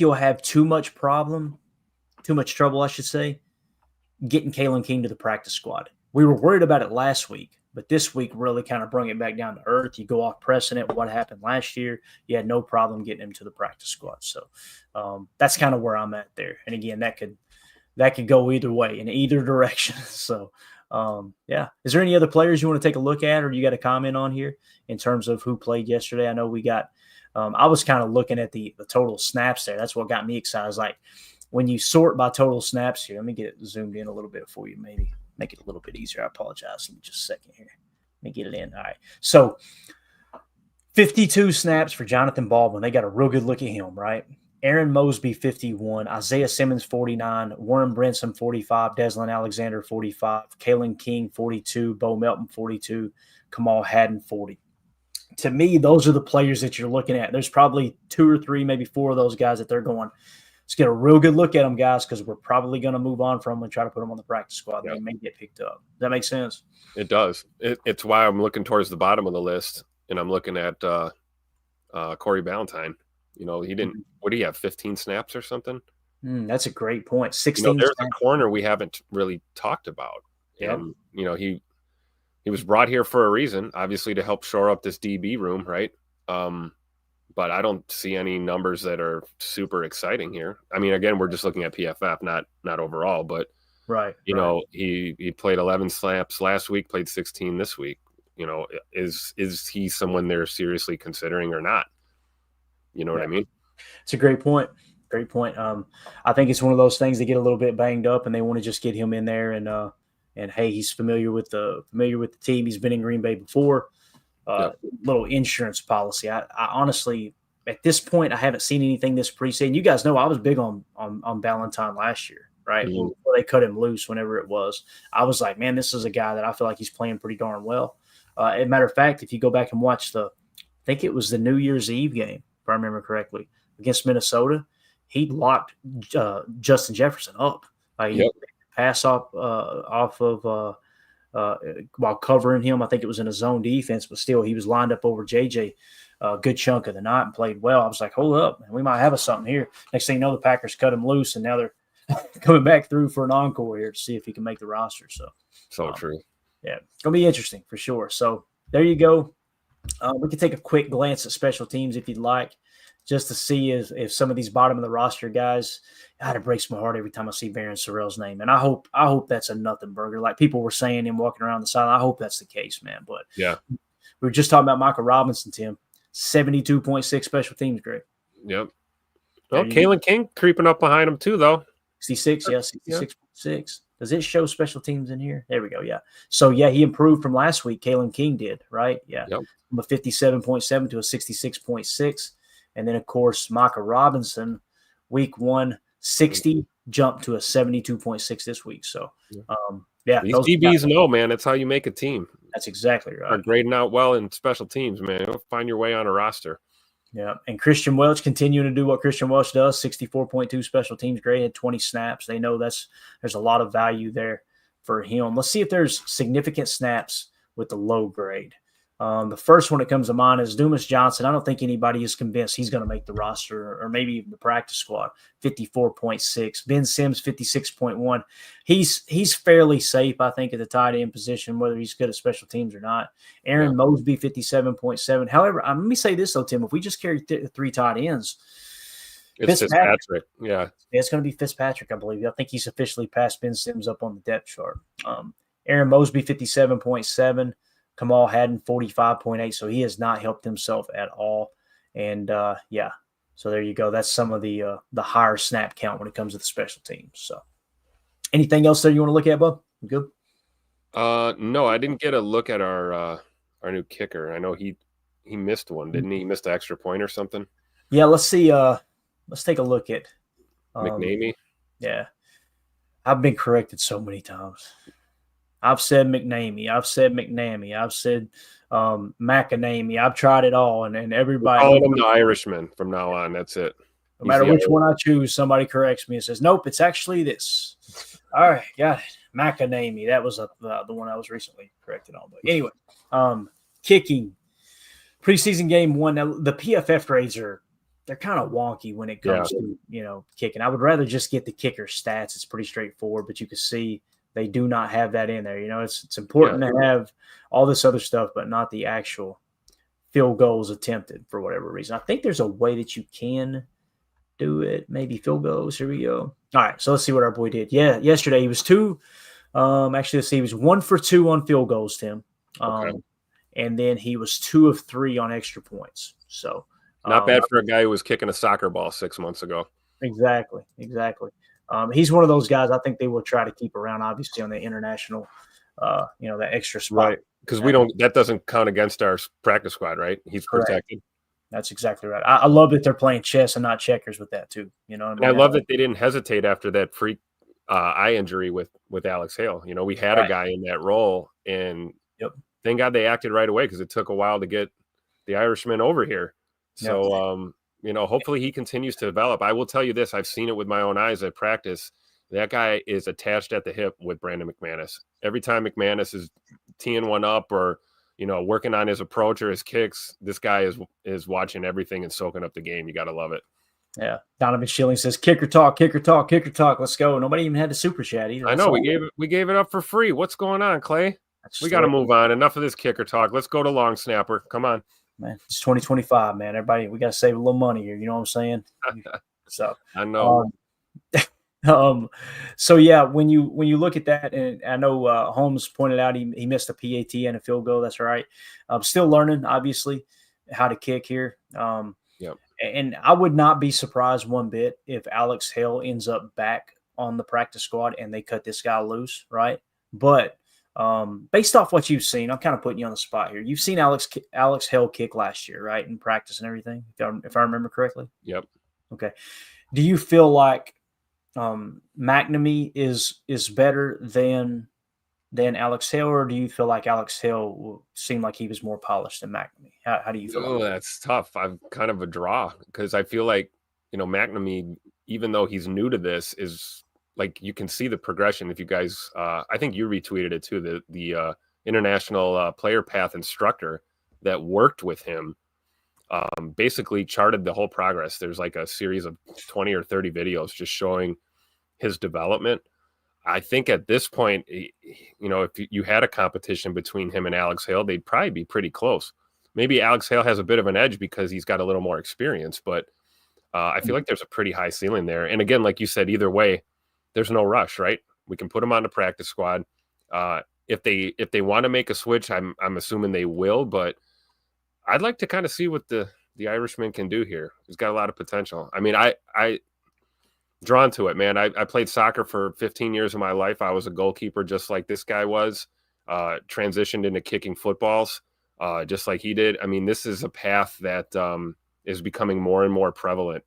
you'll have too much trouble, I should say, getting Kalen King to the practice squad. We were worried about it last week, but this week really kind of brought it back down to earth. You go off precedent, what happened last year, you had no problem getting him to the practice squad. So that's kind of where I'm at there. And again, that could go either way in either direction. So yeah. Is there any other players you want to take a look at, or you got a comment on here in terms of who played yesterday? I know we got I was kind of looking at the total snaps there. That's what got me excited. I was like, when you sort by total snaps here, let me get it zoomed in a little bit for you, maybe make it a little bit easier. I apologize. Let me just a second here. Let me get it in. All right. So 52 snaps for Jonathan Baldwin. They got a real good look at him, right? Aaron Mosby, 51. Isaiah Simmons, 49. Warren Brinson, 45. Deslin Alexander, 45. Kalen King, 42. Bo Melton, 42. Kamal Haddon, 40. To me, those are the players that you're looking at. There's probably 2 or 3, maybe 4 of those guys that they're going, let's get a real good look at them, guys, because we're probably going to move on from them and try to put them on the practice squad. Yep. They may get picked up. Does that make sense? It does. It's why I'm looking towards the bottom of the list, and I'm looking at Corey Ballantyne. He didn't – what do you have, 15 snaps or something? That's a great point. 16 there's snaps. a corner we haven't really talked about. Yeah. He was brought here for a reason, obviously to help shore up this DB room, right? But I don't see any numbers that are super exciting here. I mean, again, we're just looking at PFF, not overall. But right, he played 11 snaps last week, played 16 this week. Is he someone they're seriously considering or not? You know what I mean? It's a great point. Great point. I think it's one of those things that get a little bit banged up, and they want to just get him in there. And hey, he's familiar with the team. He's been in Green Bay before. Little insurance policy. I honestly, at this point, I haven't seen anything this preseason. You guys know I was big on Ballantyne last year, right? Mm-hmm. Before they cut him loose, whenever it was, I was like, man, this is a guy that I feel like he's playing pretty darn well. As a matter of fact, if you go back and watch I think it was the New Year's Eve game, if I remember correctly, against Minnesota, he locked Justin Jefferson up. He pass off of while covering him. I think it was in a zone defense, but still he was lined up over JJ a good chunk of the night and played well. I was like, hold up, man, we might have something here. Next thing you know, the Packers cut him loose, and now they're coming back through for an encore here to see if he can make the roster. So true. Yeah, it's going to be interesting for sure. So there you go. We can take a quick glance at special teams if you'd like, just to see if some of these bottom of the roster guys. God, it breaks my heart every time I see Barryn Sorrell's name, and I hope that's a nothing burger. Like people were saying him walking around the sideline. I hope that's the case, man. But yeah, we were just talking about Michael Robinson, Tim. 72.6 special teams grade. Yep. Well, Kalen King creeping up behind him too, though. 66, yeah, 66.6. Does it show special teams in here? There we go. Yeah. So yeah, he improved from last week. Kalen King did, right? Yeah. Yep. From a 57.7 to a 66.6. And then, of course, Micah Robinson, week 1, 60, jumped to a 72.6 this week. So, yeah. These DBs know, man. That's how you make a team. That's exactly right. Are grading out well in special teams, man. You'll find your way on a roster. Yeah. And Christian Welch continuing to do what Christian Welch does, 64.2 special teams grade, had 20 snaps. They know there's a lot of value there for him. Let's see if there's significant snaps with the low grade. The first one that comes to mind is Dumas Johnson. I don't think anybody is convinced he's going to make the roster or maybe even the practice squad. 54.6. Ben Sims, 56.1. He's fairly safe, I think, at the tight end position, whether he's good at special teams or not. Aaron Mosby, 57.7. However, let me say this, though, Tim. If we just carry 3 tight ends, it's Fitzpatrick. Yeah, it's going to be Fitzpatrick, I believe. I think he's officially passed Ben Sims up on the depth chart. Aaron Mosby, 57.7. Kamal Haddon, 45.8. So he has not helped himself at all. And, yeah, so there you go. That's some of the higher snap count when it comes to the special teams. So anything else there you want to look at, Bub? Good? No, I didn't get a look at our new kicker. I know he missed one, didn't he? He missed the extra point or something. Yeah, let's see. Let's take a look at McNamee. Yeah. I've been corrected so many times. I've said McNamee. I've said McNamee. I've said McAnamie. I've tried it all, and everybody. Calling him the Irishman from now on. That's it. No matter which one I choose, somebody corrects me and says, "Nope, it's actually this." All right, got it. McAnamie. That was the one I was recently corrected on. But anyway, kicking preseason game 1. Now, the PFF grades they're kind of wonky when it comes to kicking. I would rather just get the kicker stats. It's pretty straightforward, but you can see they do not have that in there. It's important to have all this other stuff, but not the actual field goals attempted for whatever reason. I think there's a way that you can do it. Maybe field goals. Here we go. All right, so let's see what our boy did. Yeah, yesterday he was 2. Actually, let's see. He was 1 for 2 on field goals, Tim. And then he was 2 of 3 on extra points. So not bad for a guy who was kicking a soccer ball 6 months ago. Exactly. He's one of those guys I think they will try to keep around, obviously, on the international, that extra spot. Right, because that doesn't count against our practice squad, right? He's protected. That's exactly right. I love that they're playing chess and not checkers with that too. You know what I mean? And I love that they didn't hesitate after that freak eye injury with Alex Hale. We had a guy in that role, and thank God they acted right away because it took a while to get the Irishman over here. So, hopefully he continues to develop. I will tell you this. I've seen it with my own eyes at practice. That guy is attached at the hip with Brandon McManus. Every time McManus is teeing one up or, working on his approach or his kicks, this guy is watching everything and soaking up the game. You got to love it. Yeah. Donovan Schilling says, kicker talk, kicker talk, kicker talk. Let's go. Nobody even had the super chat either. I know. We gave it up for free. What's going on, Clay? We got to move on. Enough of this kicker talk. Let's go to long snapper. Come on. Man, it's 2025, man. Everybody, we got to save a little money here. You know what I'm saying? So I know. So yeah, when you look at that, and I know Holmes pointed out he missed a PAT and a field goal. That's right. I'm still learning, obviously, how to kick here. And I would not be surprised one bit if Alex Hale ends up back on the practice squad and they cut this guy loose, right? But based off what you've seen, I'm kind of putting you on the spot here. You've seen Alex Hale kick last year, right, in practice and everything, if I remember correctly. Yep. Okay. Do you feel like McNamee is better than Alex Hale, or do you feel like Alex Hale will seem like he was more polished than McNamee? How do you feel? Oh, that's tough. I'm kind of a draw because I feel like McNamee, even though he's new to this, is like you can see the progression. If you guys, I think you retweeted it too. The international player path instructor that worked with him basically charted the whole progress. There's like a series of 20 or 30 videos just showing his development. I think at this point, if you had a competition between him and Alex Hale, they'd probably be pretty close. Maybe Alex Hale has a bit of an edge because he's got a little more experience, but I feel like there's a pretty high ceiling there. And again, like you said, either way, there's no rush, right? We can put him on the practice squad. If they want to make a switch, I'm assuming they will, but I'd like to kind of see what the Irishman can do here. He's got a lot of potential. I mean, I drawn to it, man. I played soccer for 15 years of my life. I was a goalkeeper just like this guy was, transitioned into kicking footballs just like he did. I mean, this is a path that is becoming more and more prevalent.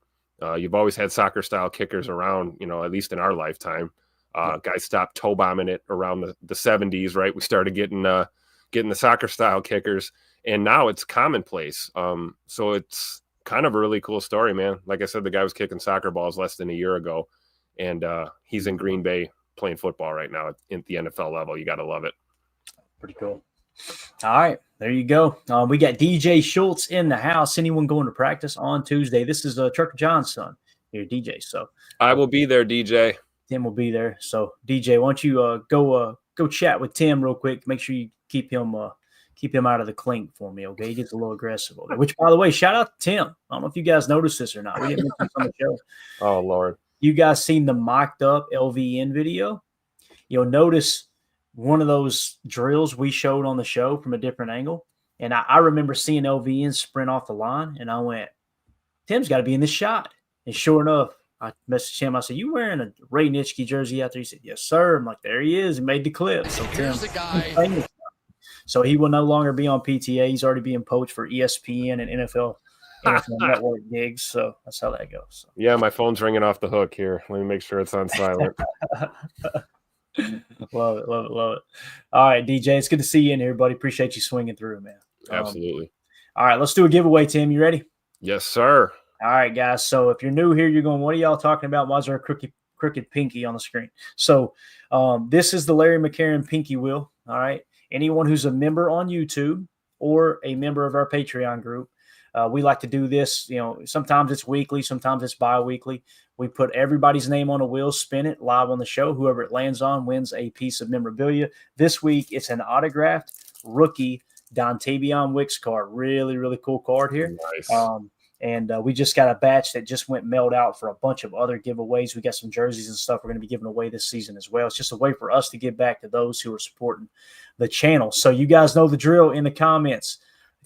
You've always had soccer style kickers around, at least in our lifetime. Guys stopped toe bombing it around the 70s, right? We started getting the soccer style kickers, and now it's commonplace. So it's kind of a really cool story, man. Like I said, the guy was kicking soccer balls less than a year ago, and he's in Green Bay playing football right now at the NFL level. You got to love it. Pretty cool. All right, there you go. We got DJ Schultz in the house. Anyone going to practice on Tuesday? This is Trucker John's son here, DJ. So I will be there, DJ. Tim will be there. So DJ, why don't you go chat with Tim real quick? Make sure you keep him out of the clink for me, okay? He gets a little aggressive over there. Which, by the way, shout out to Tim. I don't know if you guys noticed this or not. We didn't mention this on the show. Oh Lord, you guys seen the mocked up LVN video? You'll notice one of those drills we showed on the show from a different angle. And I remember seeing LVN sprint off the line, and I went, Tim's got to be in this shot. And sure enough, I messaged him. I said, you wearing a Ray Nitschke jersey out there? He said, yes, sir. I'm like, there he is. He made the clip. So Tim, famous. So he will no longer be on PTA. He's already being poached for ESPN and NFL Network gigs. So that's how that goes. So. Yeah, my phone's ringing off the hook here. Let me make sure it's on silent. Love it, love it, love it. All right, DJ, it's good to see you in here, buddy. Appreciate you swinging through, man. Absolutely. All right, let's do a giveaway, Tim. You ready? Yes, sir. All right, guys. So if you're new here, you're going, what are y'all talking about? Why is there a crooked pinky on the screen? So this is the Larry McCarron pinky wheel. All right. Anyone who's a member on YouTube or a member of our Patreon group, we like to do this. Sometimes it's weekly, sometimes it's bi-weekly. We put everybody's name on a wheel, spin it live on the show. Whoever it lands on wins a piece of memorabilia. This week, it's an autographed rookie Dontavion Wicks card. Really, really cool card here. Nice. And we just got a batch that just went mailed out for a bunch of other giveaways. We got some jerseys and stuff we're going to be giving away this season as well. It's just a way for us to give back to those who are supporting the channel. So you guys know the drill in the comments.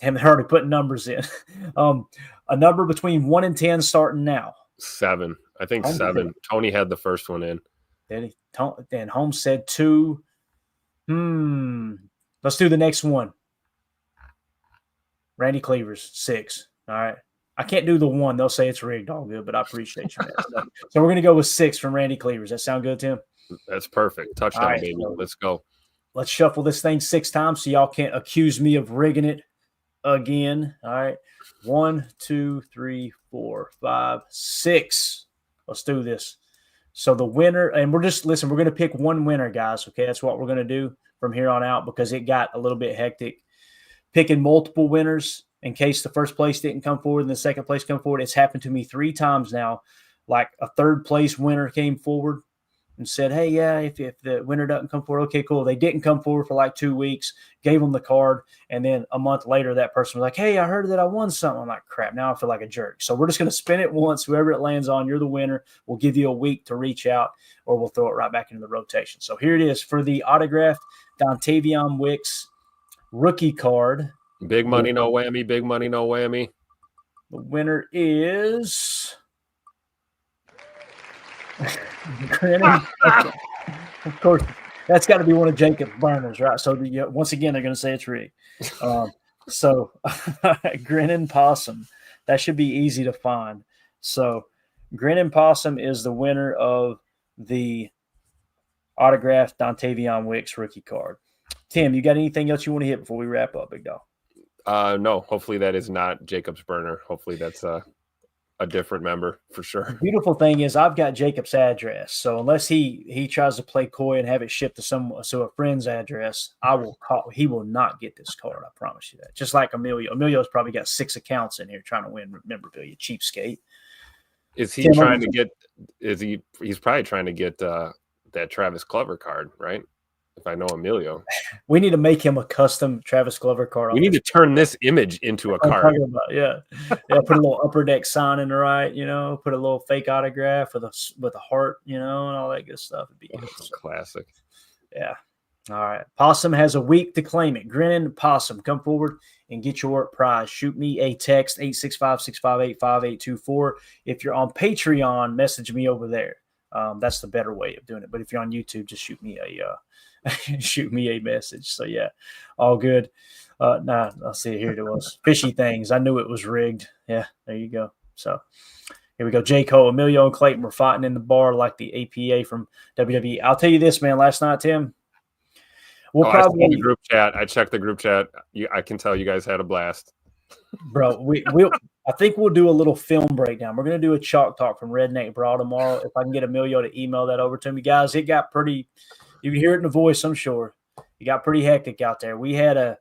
They're already putting numbers in. A number between 1 and 10 starting now. 7. I think 7. Tony had the first one in. Then Holmes said 2. Let's do the next one. Randy Cleaver's 6. All right. I can't do the 1. They'll say it's rigged. All good, but I appreciate you, man. So we're going to go with 6 from Randy Cleaver's. That sound good, Tim? That's perfect. Touchdown, right, baby. So let's go. Let's shuffle this thing 6 times so y'all can't accuse me of rigging it again. All right. 1, 2, 3, 4, 5, 6. Let's do this. So the winner, and we're going to pick one winner, guys. Okay. That's what we're going to do from here on out because it got a little bit hectic. Picking multiple winners in case the first place didn't come forward and the second place come forward. It's happened to me 3 times now. Like a third place winner came forward and said, hey, yeah, if the winner doesn't come forward, okay, cool. They didn't come forward for like 2 weeks, gave them the card, and then a month later that person was like, hey, I heard that I won something. I'm like, crap, now I feel like a jerk. So we're just going to spin it once. Whoever it lands on, you're the winner. We'll give you a week to reach out, or we'll throw it right back into the rotation. So here it is for the autographed Dontavion Wicks rookie card. Big money, no whammy. Big money, no whammy. The winner is of course, that's got to be one of Jacob's burners, right? So once again, they're going to say it's rigged. So Grinning Possum, that should be easy to find. So Grinning Possum is the winner of the autographed Dontavion Wicks rookie card. Tim, you got anything else you want to hit before we wrap up, big dog? No, hopefully that is not Jacob's burner. Hopefully that's a different member for sure. The beautiful thing is I've got Jacob's address. So unless he tries to play coy and have it shipped to a friend's address, he will not get this card. I promise you that. Just like Emilio. Emilio's probably got 6 accounts in here trying to win memorabilia, cheapskate. Is he trying to get he's probably trying to get that Travis Clover card, right? If I know Emilio, we need to make him a custom Travis Clover card. We need to turn this image into a card. Yeah. Put a little upper deck sign in the right, put a little fake autograph with a heart, and all that good stuff. It'd be good. Classic. Yeah. All right. Possum has a week to claim it. Grinning Possum, come forward and get your prize. Shoot me a text 865-658-5824. If you're on Patreon, message me over there. That's the better way of doing it. But if you're on YouTube, just shoot me a message. So yeah, all good. I'll see. Here it was. Fishy things. I knew it was rigged. Yeah, there you go. So here we go. J. Cole, Emilio, and Clayton were fighting in the bar like the APA from WWE. I'll tell you this, man. Last night, Tim, I checked the group chat. I checked the group chat. I can tell you guys had a blast. Bro, I think we'll do a little film breakdown. We're going to do a chalk talk from Redneck Brawl tomorrow. If I can get Emilio to email that over to me. Guys, it got pretty – you can hear it in the voice, I'm sure. It got pretty hectic out there. We had a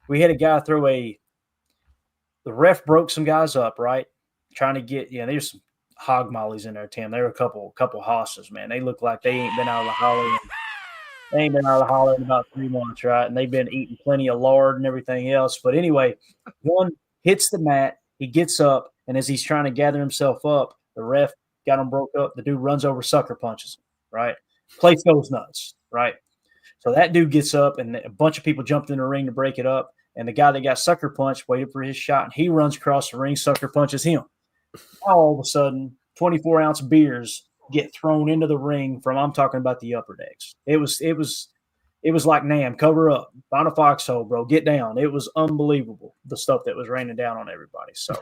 guy throw the ref broke some guys up, right? Trying to get – there's some hog mollies in there, Tim. There were a couple hosses, man. They look like they ain't been out of the holler. They ain't been out of the holler in about 3 months, right? And they've been eating plenty of lard and everything else. But anyway, one hits the mat. He gets up, and as he's trying to gather himself up, the ref got him broke up. The dude runs over, sucker punches him, right? Place goes nuts, right? So that dude gets up, and a bunch of people jumped in the ring to break it up. And the guy that got sucker punched waited for his shot, and he runs across the ring, sucker punches him. Now all of a sudden, 24-ounce beers get thrown into the ring from, I'm talking about the upper decks. It was like, Nam, cover up, find a foxhole, bro, get down. It was unbelievable, the stuff that was raining down on everybody. So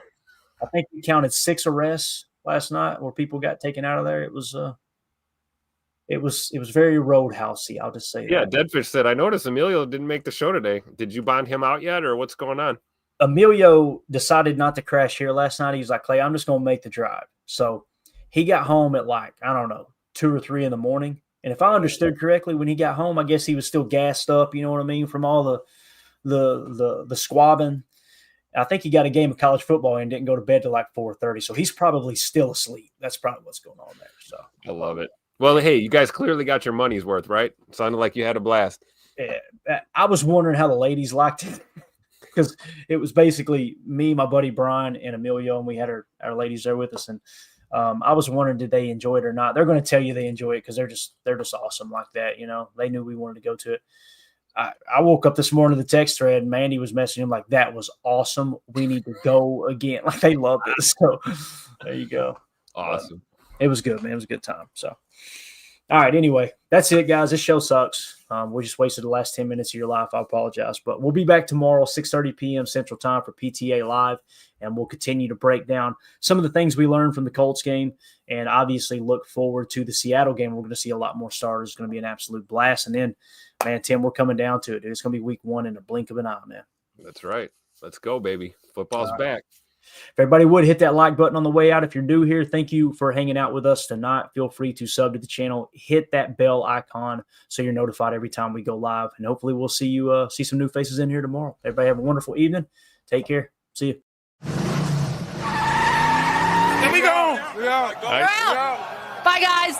I think we counted 6 arrests last night where people got taken out of there. It was It was very roadhousey. I'll just say Yeah, that. Deadfish said, I noticed Emilio didn't make the show today. Did you bond him out yet, or what's going on? Emilio decided not to crash here last night. He's like, Clay, I'm just going to make the drive. So he got home at like, I don't know, 2 or 3 in the morning. And if I understood correctly, when he got home, I guess he was still gassed up, you know what I mean, from all the squabbing. I think he got a game of college football and didn't go to bed till like 4:30. So he's probably still asleep. That's probably what's going on there. So I love it. Well, hey, you guys clearly got your money's worth, right? Sounded like you had a blast. Yeah, I was wondering how the ladies liked it because it was basically me, my buddy Brian, and Emilio, and we had our ladies there with us. And I was wondering, did they enjoy it or not? They're going to tell you they enjoy it because they're just awesome like that. You know, they knew we wanted to go to it. I woke up this morning to the text thread, and Mandy was messaging him like, that was awesome. We need to go again. Like, they loved it. So there you go. Awesome. It was good, man. It was a good time. So, all right. Anyway, that's it, guys. This show sucks. We just wasted the last 10 minutes of your life. I apologize. But we'll be back tomorrow, 6:30 p.m. Central Time for PTA Live, and we'll continue to break down some of the things we learned from the Colts game and obviously look forward to the Seattle game. We're going to see a lot more starters. It's going to be an absolute blast. And then, man, Tim, we're coming down to it, dude. It's going to be week 1 in a blink of an eye, man. That's right. Let's go, baby. Football's back. If everybody would hit that like button on the way out. If you're new here, thank you for hanging out with us tonight. Feel free to sub to the channel. Hit that bell icon so you're notified every time we go live. And hopefully we'll see you see some new faces in here tomorrow. Everybody have a wonderful evening. Take care. See you. Here we go. We're out. Bye, guys.